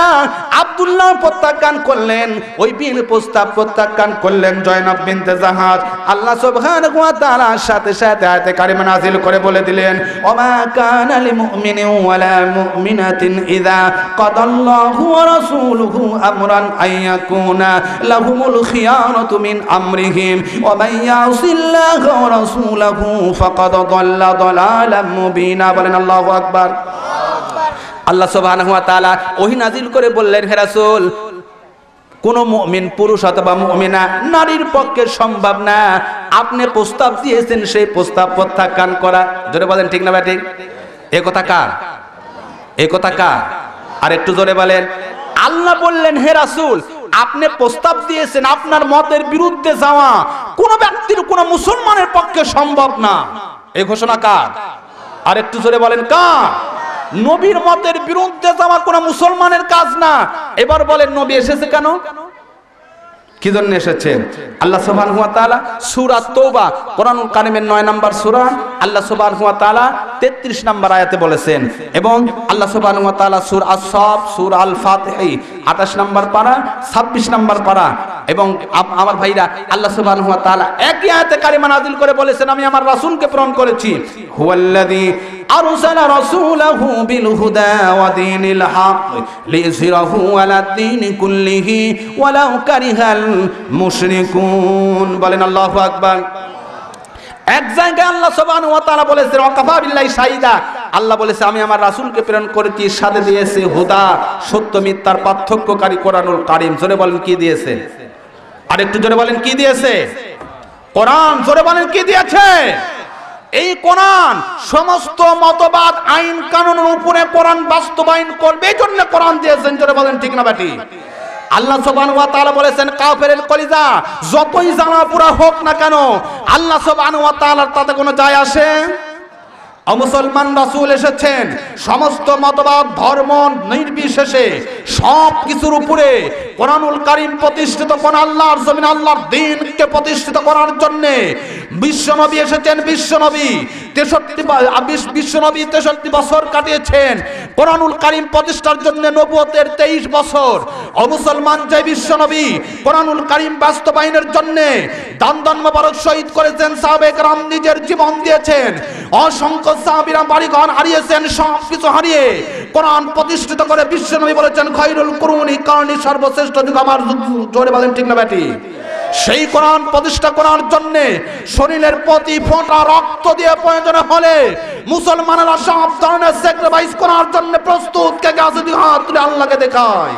S1: আব্দুল্লাহ প্রত্যাখ্যান করলেন, ওই বিয়ের প্রস্তাব প্রত্যাখ্যান করলেন জয়নব বিনতে জাহাস। আল্লাহ সুবহানাহু ওয়া তাআলা সাথে সাথে আয়াতে কারিমা নাযিল করে বলে দিলেন, ওমা কানা লিমুমিনিন ওয়ালা মুমিনাতিন ইযা কাদাল্লাহু ওয়া রাসূলুহু আমরান আইয়াকুনা লাহুমুল খিয়ানাতু মিন আমরিহিম ওয়া মান ইয়াসিল্লাহু ওয়া রাসূলুহু ফাকাদ দাল্লা দালালাম মুবিনা। বলেন আল্লাহু আকবার। আল্লাহ সুবহানাহু ওয়া তাআলা ওহী নাযিল করে বললেন, হে রাসূল, কোন মুমিন পুরুষ অথবা মুমিনা নারীর পক্ষে সম্ভব না আপনি প্রস্তাব দিয়েছেন সেই প্রস্তাব প্রত্যাখ্যান করা। জোরে বলেন ঠিক না ঠিক? এই কথা কার? এই কথা কার? আর একটু জোরে বলেন। আল্লাহ বললেন, হে রাসূল, আপনি প্রস্তাব দিয়েছেন, আপনার মতের বিরুদ্ধে যাওয়া কোন ব্যক্তির, কোন মুসলমানের পক্ষে সম্ভব না। এই ঘোষণা কার? আর একটু জোরে বলেন কার? নবীর মতের বিরুদ্ধে যাওয়া কোন মুসলমানের কাজ না। এবার বলেন নবী এসেছে কেন? কি জন্য এসেছেন? আল্লাহ সুবহানাহু ওয়া তাআলা সূরা তাওবা কোরআনুল কারীমের 9 নম্বর সূরা, আল্লাহ সুবহানাহু ওয়া তাআলা 33 নম্বর আয়াতে বলেছেন। এবং আল্লাহ সুবহানাহু ওয়া তাআলা সূরা আস-সাফ, সূরা আল-ফাতিহা 28 নম্বর পারা, 26 নম্বর পারা। এবং আমার ভাইরা আল্লাহ সুবহানাহু ওয়া তাআলা একই আয়াতে কারিমা নাযিল করে বলেছেন, আমি আমার রাসূলকে প্রেরণ করেছি। হুয়াল্লাযী আরসালা রাসূলাহু বিল হুদা ওয়া দীনিল হক লিইয়ুযহিরাহু আলাদ দীনি কুল্লিহি ওয়ালাউ কারিহাল মুশরিকুন। বলেন আল্লাহু আকবার। এক জায়গায় আল্লাহ সুবহানাহু ওয়া তাআলা বলেছেন ওয়াকাফা বিল্লাহি শাহিদা, আল্লাহ বলেছে আমি আমার রাসূলকে প্রেরণ করেছি, সাথে দিয়েছে হুদা, সত্য মিথ্যার পার্থক্যকারী কোরআনুল কারীম। জোরে বলেন কি দিয়েছে? আর একটু জোরে বলেন কি দিয়েছে? কোরআন। জোরে বলেন কি দিয়েছে? এই কোরআন সমস্ত মতবাদ আইন কানুনের উপরে কোরআন বাস্তবায়ন করবে, এই জন্য কোরআন দিয়েছেন। জোরে বলেন ঠিক না বেটি? আল্লাহ সুবহানাহু ওয়া তাআলা বলেছেন কাফেরের কলিজা যতই জানা পুরা হোক না কেন, আল্লাহ সুবহানাহু ওয়া তাআলার তাতে কোনো যায় আসে। মুসলমান রাসূল এসেছেন সমস্ত মতবাদ ধর্ম নির্বিশেষে সব কিছুর উপরে কোরআনুল কারীম প্রতিষ্ঠিত কোন আল্লাহর জমিন আল্লাহর দ্বীনকে প্রতিষ্ঠিত করার জন্য বিশ্বনবী এসেছেন। বিশ্বনবী 63 বছর কাটিয়েছেন কোরআনুল কারীম প্রতিষ্ঠার জন্য, নবুয়তের 23 বছর। মুসলমান যে বিশ্বনবী কোরআনুল কারীম বাস্তবায়নের জন্য দান মোবারক শহীদ করেছেন, সাহাবায়ে কেরাম নিজের জীবন দিয়েছেন, অসংখ্য সাহাবীরা বাড়িঘর হারিয়েছেন, সব কিছু হারিয়ে কোরআন প্রতিষ্ঠিত করে বিশ্বনবী বলেছেন খায়রুল কুরুনি কারণী, সর্বশ্রেষ্ঠ যুগ আমার যুগ। জোরে বলেন ঠিক না বেটি? সেই কোরআন প্রতিষ্ঠা করার জন্য শরীরের প্রতি ফোঁটা রক্ত দিয়ে প্রয়োজন হলে মুসলমানেরা সব ধরনের স্যাক্রিফাইস করার জন্য প্রস্তুত। কে কে আছে দুই হাত তুলে আল্লাহকে দেখায়।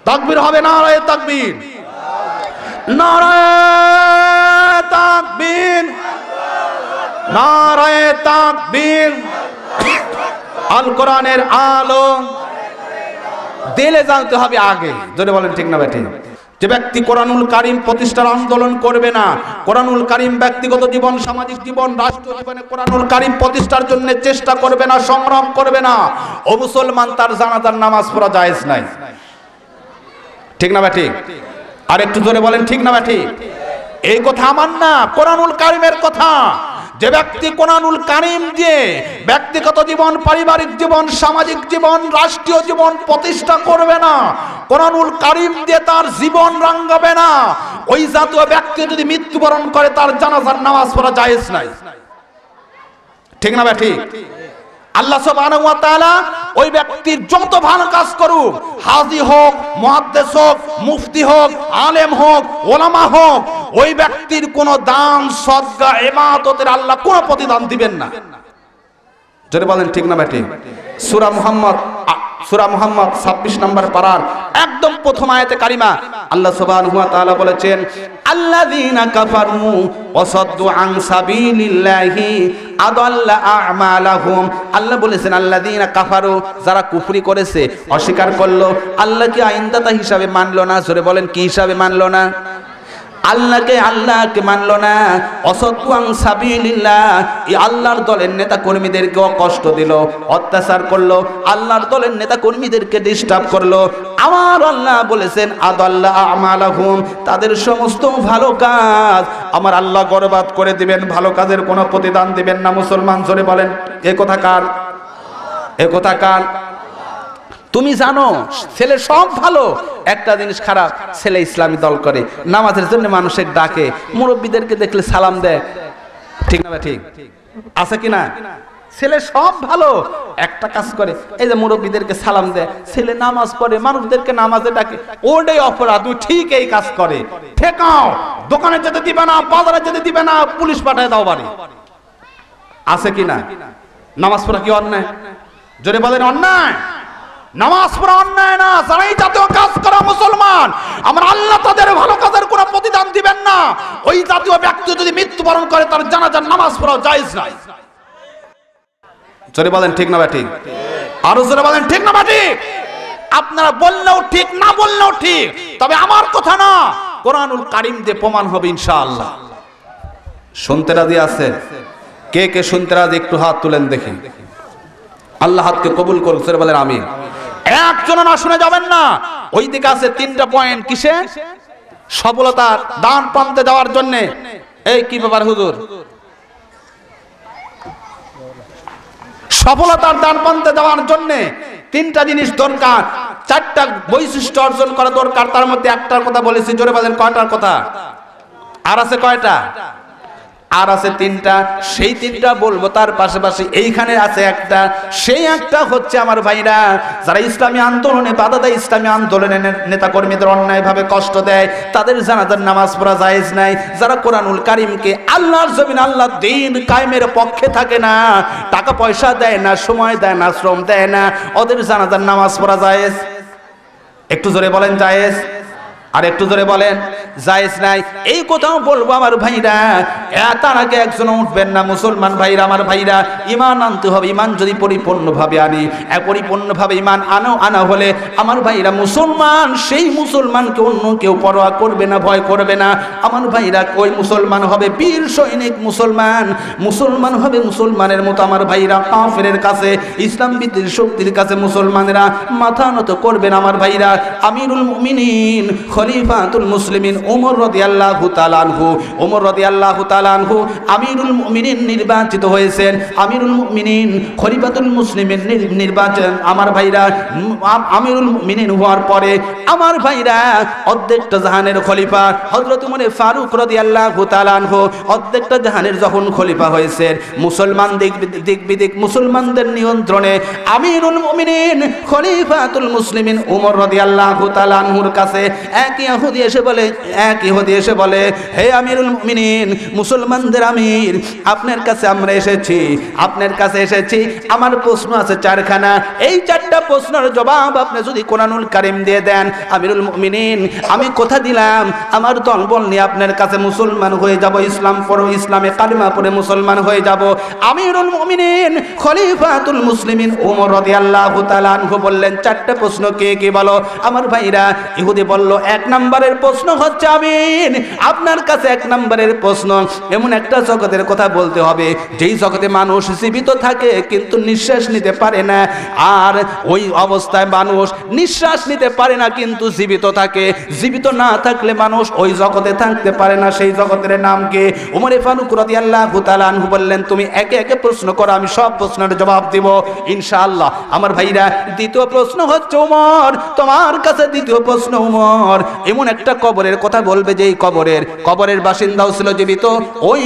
S1: তাকবীর হবে, নারায়ে তাকবীর, নারায়ে তাকবীর, নারায়ে তাকবীর। আল কোরআনের আলো দিলে জানতে হবে আগে। জোরে বলেন ঠিক না বেটি? যে ব্যক্তি কোরআনুল কারীম প্রতিষ্ঠার আন্দোলন করবে না, কোরআনুল কারীম ব্যক্তিগত জীবন, সামাজিক জীবন, রাষ্ট্রীয় জীবনে কোরআনুল কারীম প্রতিষ্ঠার জন্য চেষ্টা করবে না, সংগ্রাম করবে না, ও মুসলমান তার জানাজার নামাজ পড়া জায়েজ নাই। ঠিক না বেটি? আর একটু জোরে বলেন ঠিক না বেটি? এই কথা আমার না, কোরআনুল কারীমের কথা। যে ব্যক্তি কোরআনুল কারীম দিয়ে ব্যক্তিগত জীবন, পারিবারিক জীবন, সামাজিক জীবন, রাষ্ট্রীয় জীবন প্রতিষ্ঠা করবে না, কোরআনুল কারীম দিয়ে তার জীবন রাঙ্গাবে না, ওই জাতীয় ব্যক্তি যদি মৃত্যুবরণ করে তার জানাজার নামাজ পড়া জায়েজ নাই। ঠিক না বেটি? আল্লাহ সুবহানাহু ওয়া তাআলা ওই ব্যক্তির যত ভালো কাজ করুক, হাজী হোক, মুহাদ্দিস হোক, মুফতি হোক, আলেম হোক, ওলামা হোক, ওই ব্যক্তির কোন দান, সদকা, ইবাদতের আল্লাহ কোন প্রতিদান দিবেন না। জোরে বলেন ঠিক না বেটি? সূরা মুহাম্মদ 26 নম্বর পারার একদম প্রথম আয়াতে কারিমা আল্লাহ সুবহানাহু ওয়া তাআলা বলেছেন আল্লাযীনা কাফারু ওয়া সাদ্দু আন সাবিলিল্লাহি আদাল্লা আ'মালাহুম। আল্লাহ বলেছেন আল্লাযীনা কাফারু, যারা কুফরি করেছে, অস্বীকার করলো, আল্লাহকে আইনদাতা হিসাবে মানলো না। জোরে বলেন কি হিসাবে মানলো না? আল্লাহকে মানলো না। অসাদ্দু আন সাবিলিল্লাহ, এই আল্লাহর দলের নেতা কর্মীদেরকেও কষ্ট দিল, অত্যাচার করলো, আল্লাহর দলের নেতা কর্মীদেরকে ডিস্টার্ব করলো। আমার আল্লাহ বলেছেন আদাল্লা আমালাহুম, তাদের সমস্ত ভালো কাজ আমার আল্লাহ বরবাদ করে দিবেন, ভালো কাজের কোনো প্রতিদান দিবেন না। মুসলমান জোরে বলেন এ কথা কার? এ কথা কার? তুমি জানো ছেলে সব ভালো, একটা জিনিস খারাপ, ছেলে ইসলামী দল করে, নামাজের জন্য মানুষের ডাকে, মুরব্বীদেরকে দেখলে সালাম দেয়। ঠিক না? ঠিক আছে কিনা? ছেলে সব ভালো, একটা কাজ করে, এই যে মুরব্বীদেরকে সালাম দেয়, ছেলে নামাজ পড়ে, মানুষদেরকে নামাজে ডাকে, ওটাই অপরাধ। ও ঠিক এই কাজ করে, ঠেকাও, দোকানে যেতে দিবে না, বাজারে যেতে দিবে না, পুলিশ পাঠায় দাও বাড়ি। আছে কিনা? নামাজ পড়া কি অন্যায়? জোরে বলেন অন্যায়? নামাজ পড়া অন্যায় না। যারা এই জাতীয় কাজ করা মুসলমান, আমার আল্লাহ তাদের ভালো কাজের কোনো প্রতিদান দিবেন না। ওই জাতীয় ব্যক্তি যদি মৃত্যুবরণ করে তার জানাজার নামাজ পড়া জায়েজ নাই। জোরে বলেন ঠিক না ঠিক? আরো জোরে বলেন ঠিক না ঠিক? আপনারা বললেও ঠিক, না বললেও ঠিক, তবে আমার কথা না, কোরআনুল কারীম দিয়ে প্রমাণ হবে ইনশাআল্লাহ। শুনতে রাজি আছে? কে কে শুনতে রাজি একটু হাত তুলেন দেখি। আল্লাহ হাতকে কবুল করুক, জোরে বলেন আমিন। একজন না শুনে যাবেন না। ওই দিকে আছে 3টা পয়েন্ট। কিসে? সফলতার দান প্রান্তে যাওয়ার জন্য। এই কি ব্যাপার হুজুর? সফলতার দান প্রান্তে যাওয়ার জন্য 3টা জিনিস দরকার, 4টা বৈশিষ্ট্য অর্জন করা দরকার। তার মধ্যে একটার কথা বলেছি, জোরে বলেন কয়টার কথা? আর আছে কয়টা? আর আছে তিনটা, সেই তিনটা বলবো। তার পাশাপাশি এইখানে আছে একটা, সেই একটা হচ্ছে আমার ভাইরা যারা ইসলামী আন্দোলনে বাধা দেয়, ইসলামী আন্দোলনের নেতাকর্মীদের অন্যায়ভাবে কষ্ট দেয়, তাদের জানাজার নামাজ পড়া জায়েজ নাই। যারা কোরআনুল কারীমকে আল্লাহর জমিন আল্লাহ দ্বীন কায়েমের পক্ষে থাকে না, টাকা পয়সা দেয় না, সময় দেয় না, শ্রম দেয় না, ওদের জানাজার নামাজ পড়া জায়েজ? একটু জোরে বলেন জায়েজ। আর একটু জোরে বলেন জায়েজ নাই। এই কথাও বলবো আমার ভাইরা, তার আগে একজন উঠবেন না। মুসলমান ভাইরা, আমার ভাইরা, ঈমান আনতে হবে। ঈমান যদি পরিপূর্ণভাবে আনি, পরিপূর্ণভাবে ঈমান আনা হলে আমার ভাইরা মুসলমান, সেই মুসলমানকে অন্য কেউ পরোয়া করবে না, ভয় করবে না। আমার ভাইরা ওই মুসলমান হবে বীর সৈনিক মুসলমান, মুসলমান হবে মুসলমানের মতো। আমার ভাইরা কাফেরের কাছে, ইসলাম বিদ্বেষী শক্তির কাছে মুসলমানেরা মাথা নত করবেন। আমার ভাইরা আমিরুল মুমিনিন খলিফাতুল মুসলিমিন ওমর রাদিয়াল্লাহু তাআলা আনহু, ওমর রাদিয়াল্লাহু তাআলা আনহু আমিরুল মুমিনিন নির্বাচিত হয়েছেন। আমিরুল মুমিনিন খলিফাতুল মুসলিমিন নির্বাচন আমার ভাইরা আমিরুল মুমিনিন হওয়ার পরে আমার ভাইরা অর্ধেকটা জাহানের খলিফা হযরত ওমর ফারুক রাদিয়াল্লাহু তাআলা আনহু অর্ধেকটা জাহানের যখন খলিফা হয়েছেন, মুসলমান দিক বিদিক মুসলমানদের নিয়ন্ত্রণে আমিরুল মুমিনিন খলিফাতুল মুসলিমিন ওমর রাদিয়াল্লাহু তাআলা আনহুর কাছে এক ইহুদি এসে বলে, হে আমিরুল মুমিনিন, মুসলমানদের আমির, আপনার কাছে আমরা এসেছি, আপনার কাছে এসেছি। আমার প্রশ্ন আছে চারখানা, এই চারটা প্রশ্নের জবাব আপনি যদি কোরআনুল কারীম দিয়ে দেন, আমিরুল মুমিনিন, আমি কথা দিলাম আমার দলবল নিয়ে আপনার কাছে মুসলমান হয়ে যাব, ইসলাম পড়ো, ইসলামে কালিমা পড়ে মুসলমান হয়ে যাব। আমিরুল মুমিনিন খলিফাতুল মুসলিমিন ওমর রাদিয়াল্লাহু তাআলা আনহু বললেন, চারটা প্রশ্ন কে কে বলো। আমার ভাইরা ইহুদি বলল, এক নম্বরের প্রশ্ন হচ্ছে আমিন, আপনার কাছে এক নম্বরের প্রশ্ন, এমন একটা জগতের কথা বলতে হবে যেই জগতে মানুষ জীবিত থাকে কিন্তু নিঃশ্বাস নিতে পারে না, আর ওই অবস্থায় মানুষ নিঃশ্বাস নিতে পারে না কিন্তু জীবিত থাকে। জীবিত না থাকলে মানুষ ওই জগতে থাকতে পারে না, সেই জগতের নাম কি? ওমর ফারুক রাদিয়াল্লাহু তাআলা আনহু বললেন, তুমি একে একে প্রশ্ন করো, আমি সব প্রশ্নের জবাব দিব ইনশাআল্লাহ। আমার ভাইরা দ্বিতীয় প্রশ্ন হচ্ছে, ওমর তোমার কাছে দ্বিতীয় প্রশ্ন, ওমর এমন একটা কবরের কথা বলবে যেই কবরের বাসিন্দাও ছিল জীবিত, ওই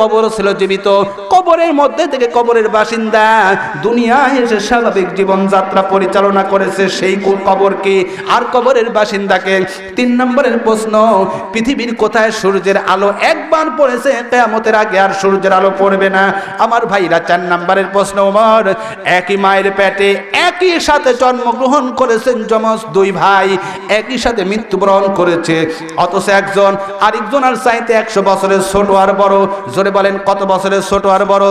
S1: কবর ছিল জীবিত, কবরের মধ্যে থেকে কবরের বাসিন্দা দুনিয়ায় এসে স্বাভাবিক জীবনযাত্রা পরিচালনা করেছে, সেই কবর কি? আর কবরের বাসিন্দাকে। তিন নম্বরের প্রশ্ন, পৃথিবীর কোথায় সূর্যের আলো একবার পড়েছে কিয়ামতের আগে আর সূর্যের আলো পড়বে না? আমার ভাইরা চার নম্বরের প্রশ্ন, ওমর একই মায়ের পেটে একই সাথে জন্মগ্রহণ করেছেন যমজ দুই ভাই, একই সাথে মৃত্যুবরণ করেছে, অথচ একজন আরেকজন আর চাইতে 100 বছরের ছোট আর বড়। জোরে বলেন কত বছরের ছোট আর বড়?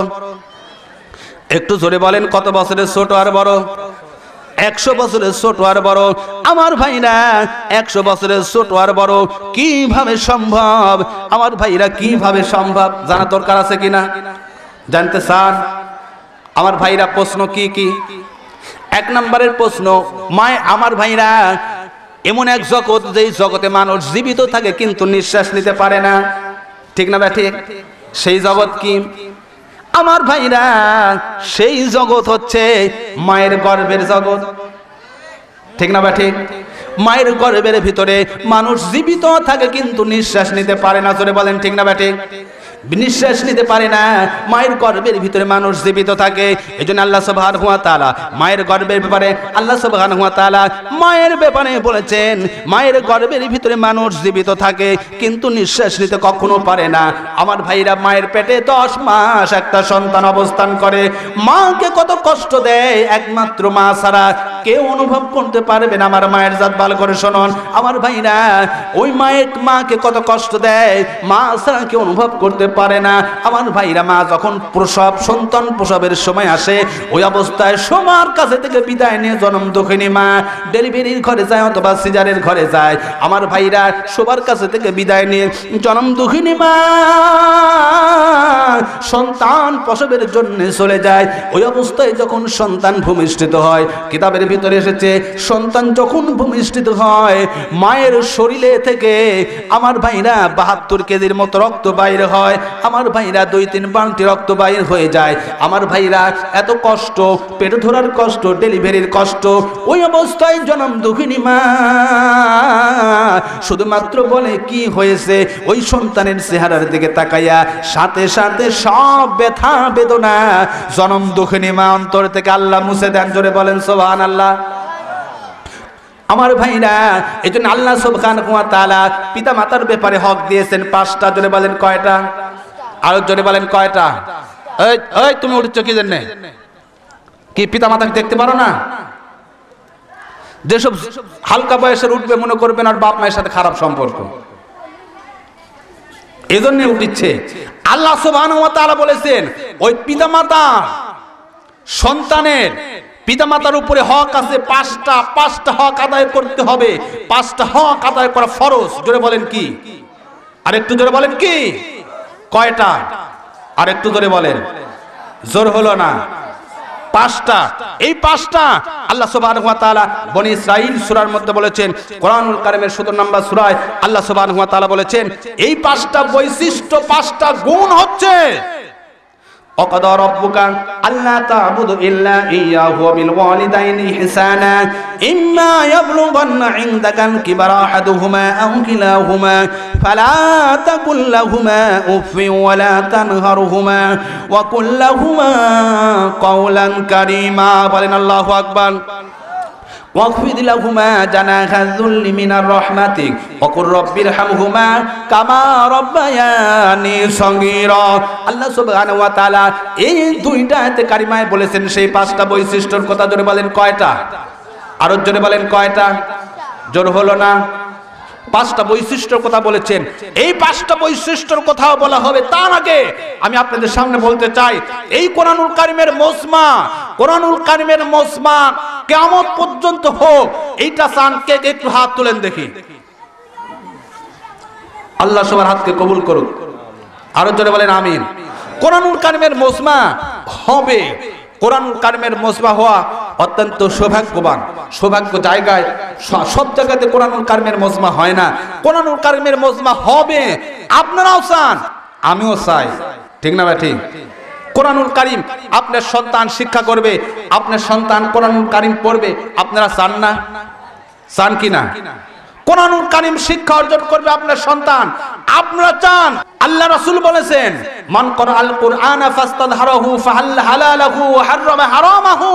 S1: একটু জোরে বলেন কত বছরের ছোট আর বড়? 100 বছরের ছোট আর বড়। আমার ভাইরা 100 বছরের ছোট আর বড় কিভাবে সম্ভব? আমার ভাইরা কিভাবে সম্ভব জানা দরকার আছে কিনা? জানতে চান? আমার ভাইরা প্রশ্ন কি কি? এক নম্বরের প্রশ্ন, আমার ভাইরা এমন এক জগৎ যেই জগতে মানুষ জীবিত থাকে কিন্তু নিঃশ্বাস নিতে পারে না, ঠিক না ঠিক? সেই জগৎ কি? আমার ভাইরা সেই জগৎ হচ্ছে মায়ের গর্ভের জগৎ, ঠিক না ঠিক? মায়ের গর্ভের ভিতরে মানুষ জীবিত থাকে কিন্তু নিঃশ্বাস নিতে পারে না। জোরে বলেন ঠিক না ঠিক? নিঃশ্বাস নিতে পারে না, মায়ের গর্ভের ভিতরে মানুষ জীবিত থাকে। এজন্য আল্লাহ সুবহানাহু ওয়া তাআলা মায়ের গর্ভের ব্যাপারে মায়ের ব্যাপারে বলেছেন, মায়ের গর্ভের ভিতরে মানুষ জীবিত থাকে কিন্তু নিঃশ্বাস নিতে কখনো পারে না। আমার ভাইরা মায়ের পেটে 10 মাস একটা সন্তান অবস্থান করে, মাকে কত কষ্ট দেয় একমাত্র মা ছাড়া কেউ অনুভব করতে পারবে না। আমার মায়ের জাত ভালো করে শুনুন আমার ভাইরা, ওই মাকে কত কষ্ট দেয়, মা ছাড়া কেউ অনুভব করতে পারে না। আমার ভাইরা মা যখন সন্তান প্রসবের সময় আসে, ওই অবস্থায় সবার কাছে থেকে বিদায় নিয়ে জনম দুঃখিনী মা ডেলিভারির ঘরে যায় অথবা সিজারের ঘরে যায়। আমার ভাইরা সবার কাছে থেকে বিদায় নিয়ে জনম দুঃখিনী মা সন্তান প্রসবের জন্য চলে যায়, ওই অবস্থায় যখন সন্তান ভূমিষ্ঠিত হয়, কিতাবের ভিতরে এসেছে সন্তান যখন ভূমিষ্ঠিত হয় মায়ের শরীরে থেকে আমার ভাইরা 72 কেজির মতো রক্ত বাইর হয়, আমার ভাইরা 2-3 বালতি রক্ত বাইর হয়ে যায়। আমার ভাইরা এত কষ্ট, পেট ধরার কষ্ট, ডেলিভারির কষ্ট, ওই অবস্থায় জনম দুঃখিনী মা শুধুমাত্র বলে কি হয়েছে, ওই সন্তানের চেহারার দিকে তাকাইয়া সাথে সাথে সব ব্যথা বেদনা জনম দুঃখিনী মা অন্তর থেকে আল্লাহ মুছে দেন। জোরে বলেন সুবহানাল্লাহ। আমার ভাইরা, এই জন্য আল্লাহ সুবহানাহু ওয়া তাআলা পিতা মাতার ব্যাপারে হক দিয়েছেন 5টা। জোরে বলেন কয়টা? আরো জোরে বলেন কয়টা? এই তুমি উঠছ কি জন্য? কি পিতা মাতাকে দেখতে পারো না? যেসব হালকা বয়সের উঠবে মনে করবেন আর বাপ মায়ের সাথে খারাপ সম্পর্ক, এজন্য উঠিচ্ছে। আল্লাহ সুবহানাহু ওয়া তাআলা বলেছেন ওই পিতামাতা সন্তানের পিতামাতার উপরে হক আছে 5টা হক আদায় করতে হবে। 5টা হক আদায় করা ফরজ। জোরে বলেন কি? আর একটু জোরে বলেন কি? কয়টা? আর একটু জোরে বলেন, জোর হলো না। 5টা। এই 5টা আল্লাহ সুবহানাহু ওয়া তাআলা বনি ইসরাঈল সূরার মধ্যে বলেছেন, কোরআনুল কারীমের 17 নম্বর সূরায় আল্লাহ সুবহানাহু ওয়া তাআলা বলেছেন এই 5টা বৈশিষ্ট্য, 5টা গুণ হচ্ছে وقضى ربك ألا تعبدوا إلا إياه وبالوالدين إحسانا إما يبلغن عندك الكبر أحدهما أو كلاهما فلا تقل لهما أف ولا تنهرهما وقل لهما قولا كريما بلن الله أكبر واخفض لهما جناح الذل من الرحمة وقل رب ارحمهما كما ربياني صغيرا। আল্লাহ সুবহানাহু ওয়া তাআলা এই 2টা আয়াতে কারিমায় বলেছেন সেই 5টা বৈশিষ্ট্যের কথা। জোরে বলেন কয়টা? আরো জোরে বলেন কয়টা? জোর হলো না। 5টা বৈশিষ্ট্যের কথা বলেছেন। এই 5টা বৈশিষ্ট্যের কথাও বলা হবে। তার আগে আমি আপনাদের সামনে বলতে চাই এই কোরআনুল কারীমের মজমা, কোরআনুল কারীমের মজমা কিয়ামত পর্যন্ত হোক, এইটা চান কে? একটু হাত তুলেন দেখি। আল্লাহ সবার হাতকে কবুল করুক। আরো জোরে বলেন আমিন। কোরআনুল কারীমের মজমা হবে। কোরআনুল কারীমের মজমা হওয়া অত্যন্ত সৌভাগ্যবান, সৌভাগ্য জায়গায়। সব জায়গাতে কোরআনুল কারীমের মজমা হয় না। কোরআনুল কারীমের মজমা হবে। আপনারাও চান, আমিও চাই, ঠিক না ভাই? ঠিক। কোরআনুল কারীম আপনার সন্তান শিক্ষা করবে, আপনার সন্তান কোরআনুল কারীম পড়বে, আপনারা চান না? চান কি না? কোরআনুল কারীম শিক্ষা অর্জন করবে আপনার সন্তান, আপনারা চান? আল্লাহ রাসূল বলেছেন মান ক্বারাআল কুরআনা ফাস্তাযহারাহু ফাহাল্লা হালালাহু ওয়া হাররামা হারামাহু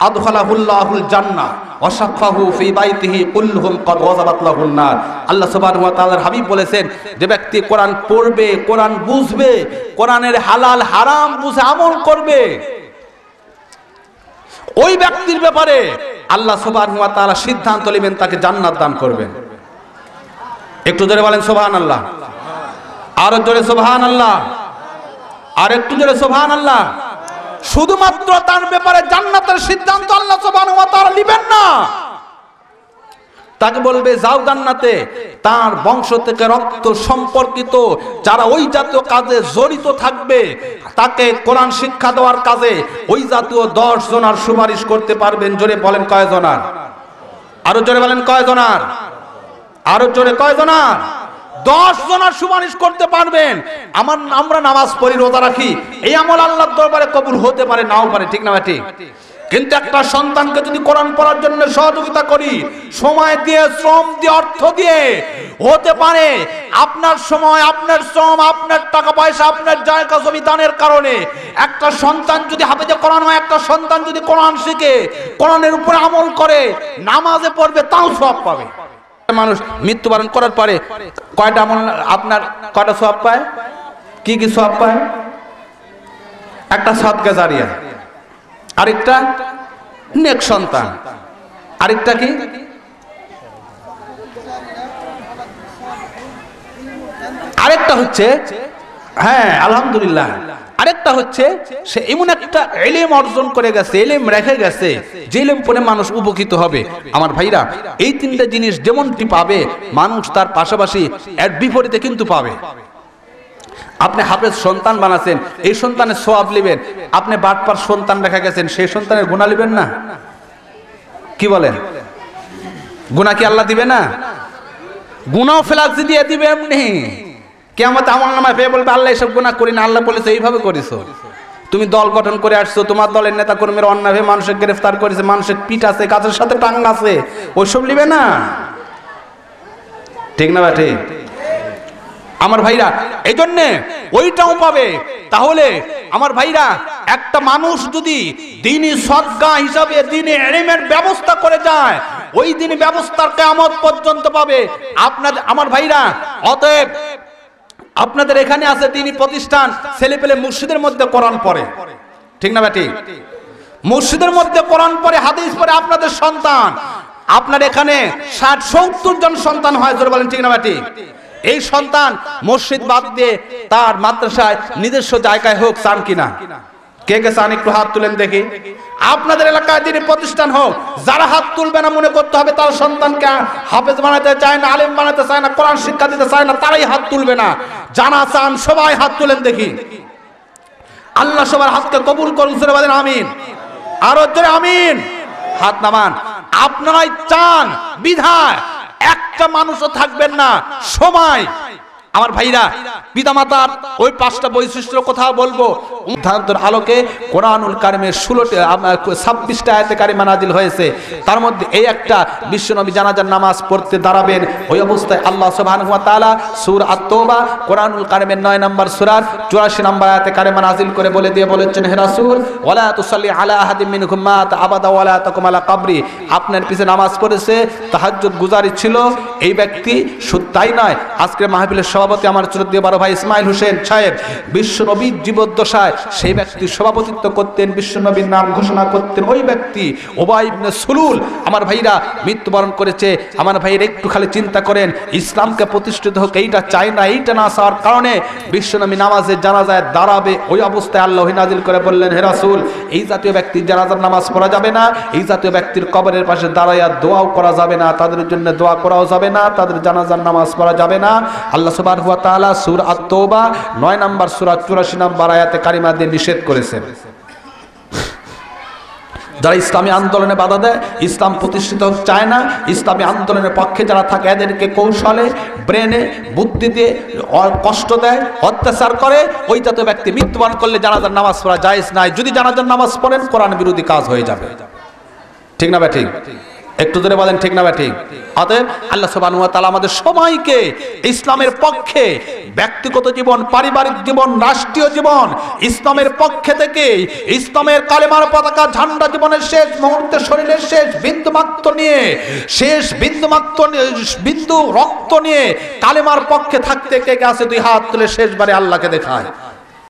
S1: আদখালাহুল্লাহুল জান্নাহ ওয়া শাফাহু ফি বাইতিহি কুল্লুহুম ক্বাদ ওয়াজাবাত লাহুন নার। আল্লাহ সুবহানাহু ওয়া তাআলার হাবিব বলেছেন যে ব্যক্তি কোরআন পড়বে, কোরআন বুঝবে, কোরআনের হালাল হারাম বুঝে আমল করবে, ওই ব্যক্তির ব্যাপারে আল্লাহ সুবহানাহু ওয়া তাআলা সিদ্ধান্ত নেবেন, তাকে জান্নাত দান করবেন। একটু জোরে বলেন সুবহানাল্লাহ। আরো জোরে সুবহানাল্লাহ। আর একটু জোরে সুবহানাল্লাহ। শুধুমাত্র তার ব্যাপারে জান্নাতের সিদ্ধান্ত আল্লাহ সুবহানাহু ওয়া তাআলা নেবেন না, তাকে বলবে যাও জান্নাতে। তার বংশ থেকে রক্ত সম্পর্কিত যারা ওই জাতীয় কাজে জড়িত থাকবে, তাকে কোরআন শিক্ষা দেওয়ার কাজে ওই জাতীয় 10 জনার সুপারিশ করতে পারবেন। জোরে বলেন কয় জনার? আরো জোরে বলেন কয় জনার? আরো জোরে কয় জনার? 10 জনার সুপারিশ করতে পারবেন। আমরা নামাজ পড়ি, রোজা রাখি, এই আমল আল্লাহর দরবারে কবুল হতে পারে, নাও পারে, ঠিক না ঠিক? কিন্তু একটা সন্তানকে যদি কোরআন পড়ার জন্য সহযোগিতা করি, সময় দিয়ে, শ্রম দিয়ে, অর্থ দিয়ে, হতে পারে আপনার সময়, আপনার শ্রম, আপনার টাকা পয়সা, আপনার জায়গা জমি দানের কারণে একটা সন্তান যদি হাফেজে কোরআন হয়, একটা সন্তান যদি কোরআন শিখে, কোরআনের উপরে আমল করে, নামাজে পড়বে, তাও সওয়াব পাবে। মানুষ মৃত্যুবরণ করার পরে কয়টা আমল, আপনার কয়টা সওয়াব পায়? কি কি সওয়াব পায়? একটা সাদকা জারিয়া, আরেকটা নেক সন্তান, আরেকটা কি? আরেকটা হচ্ছে, হ্যাঁ আলহামদুলিল্লাহ, আরেকটা হচ্ছে সে এমন একটা ইলম অর্জন করে গেছে, ইলম রেখে গেছে, যে ইলম পড়ে মানুষ উপকৃত হবে। আমার ভাইরা, এই 3টা জিনিস যেমনটি পাবে মানুষ, তার পাশাপাশি এর বিপরীতে কিন্তু পাবে। আপনি হাফেজ সন্তান বানাচ্ছেন, এই সন্তানের সওয়াব নেবেন। আপনি বাটপার সন্তান রেখে গেছেন, সেই সন্তানের গুনাহ নেবেন না? কি বলেন? গুনাহ কি আল্লাহ দিবে না? গুনাহ ফেলাক্সি দিয়ে দিবে এমনি। কিয়ামত আমলনামায় পেয়ে বলবে আল্লাহ এসব গুনাহ করি না, আল্লাহ বলেছে এইভাবে করেছো। তুমি দল গঠন করে আসছো, তোমার দলের নেতা কর্মীরা অন্যায়ভাবে মানুষের গ্রেফতার করেছে, মানুষের পিঠ আছে, গাছের সাথে টাং আছে, ওইসব নিবে না। ঠিক না ঠিক? আমার ভাইরা এই জন্যে ওইটাও পাবে। তাহলে আমার ভাইরা, একটা মানুষ যদি দ্বীনি সদকা হিসাবে দ্বীনি ইলমের ব্যবস্থা করে যায়, ওই দ্বীনি ব্যবস্থার কিয়ামত পর্যন্ত পাবে। আপনাদের আমার ভাইরা, অতএব আপনাদের এখানে আছে দ্বীনি প্রতিষ্ঠান, ছেলে পেলে মসজিদের মধ্যে কোরআন পড়ে, ঠিক না ঠিক? মসজিদের মধ্যে কোরআন পড়ে, হাদিস পড়ে আপনাদের সন্তান। আপনার এখানে 60-70 জন সন্তান হয়, জোরে বলেন ঠিক না ঠিক? এই সন্তান মসজিদ বাদ দিয়ে তার মাদ্রাসায় নিজস্ব জায়গায় হোক, চান কিনা? কে কে চান একটু হাত তুলেন দেখি। আপনাদের এলাকায় যিনি প্রতিষ্ঠান হোক, যারা হাত তুলবে না মনে করতে হবে তার সন্তানকে হাফেজ বানাতে চায় না, আলেম বানাতে চায় না, কোরআন শিক্ষা দিতে চায় না, তারাই হাত তুলবে না। যারা চান সবাই হাত তুলেন দেখি। আল্লাহ সবার হাতকে কবুল করুন, জোরে বলেন আমিন। আরো জোরে আমিন। হাত নামান। আপনারাই চান বিধায় একটা মানুষও থাকবেন না সময়। আমার ভাইরা, পিতামাতার ওই 5টা বৈশিষ্ট্যের কথা বলবো। উদাহরণের আলোকে কোরআনুল কারিমের 26টা আয়াতে কারিমা নাজিল হয়েছে। তার মধ্যে এই একটা, বিশ্বনবী জানাজার নামাজ পড়তে দাঁড়াবেন, ওই অবস্থায় আল্লাহ সুবহানাহু ওয়া তাআলা সূরা আত-তাওবা কোরআনুল কারিমের 9 নম্বর সূরার 84 নম্বর আয়াতে কারিমা নাজিল করে বলে দিয়ে বলেছেন, হে রাসূল, ওয়ালা তুসাল্লি আলা আহাদিম মিনহুম মাত আবাদা ওয়ালা তাকুম আলা কবরি। আপনার পিছে নামাজ পড়েছে, তাহাজ্জুদ গুজারি ছিল এই ব্যক্তি। শুধু তাই নয়, আজকে মাহফিলের সভাপতি আমার চৌধুরী বড় ভাই ইসমাইল হোসেন সাহেব, বিশ্বনবীর জীবদ্দশায় সেই ব্যক্তি সভাপতিত্ব করতেন, বিশ্বনবীর নাম ঘোষণা করতেন। ওই ব্যক্তি উবাই ইবনে সুলুল আমার ভাইরা মৃত্যুবরণ করেছে। আমার ভাইয়ের একটু খালি চিন্তা করেন, ইসলামকে প্রতিষ্ঠিত হোক এইটা চাই না, এইটা না চাওয়ার কারণে বিশ্বনবী নামাজে জানাজায় দাঁড়াবে, ওই অবস্থায় আল্লাহ নাজিল করে বললেন, হে রাসূল, এই জাতীয় ব্যক্তির জানাজার নামাজ পড়া যাবে না, এই জাতীয় ব্যক্তির কবরের পাশে দাঁড়াইয়া দোয়াও করা যাবে না, তাদের জন্য দোয়া করাও যাবে না, তাদের জানাজার নামাজ পড়া যাবে না। আল্লাহ সুবহানাহু ওয়া তাআলা সূরা আত-তাওবা 9 নম্বর সূরা 84 নম্বর আয়াতে কারিমা দিয়ে নিষেধ করেছেন। যারা ইসলামী আন্দোলনে বাধা দেয়, ইসলাম প্রতিষ্ঠিত চায় না, ইসলামী আন্দোলনের পক্ষে যারা থাকে, এদেরকে কৌশলে, ব্রেনে, বুদ্ধিতে কষ্ট দেয়, অত্যাচার করে, ওই জাতীয় ব্যক্তি মৃত্যুবরণ করলে জানাজার নামাজ পড়া জায়েজ নাই। যদি জানাজার নামাজ পড়েন, কোরআন বিরোধী কাজ হয়ে যাবে। ঠিক না ভাই ঠিক? একটু ধরে বলেন ঠিক না ভাই ঠিক? অতএব আল্লাহ সুবহানাহু ওয়া তাআলা আমাদের সবাইকে ইসলামের পক্ষে, ব্যক্তিগত জীবন, পারিবারিক জীবন, রাষ্ট্রীয় জীবন, ইসলামের পক্ষে থেকে ইসলামের কালেমার পতাকা ঝান্ডা জীবনের শেষ মুহূর্তে, শরীরের শেষ বিন্দুমাত্র নিয়ে, শেষ বিন্দু রক্ত নিয়ে কালেমার পক্ষে থাকতে কে কে আছে? 2 হাত তুলে শেষবারে আল্লাহকে দেখায়।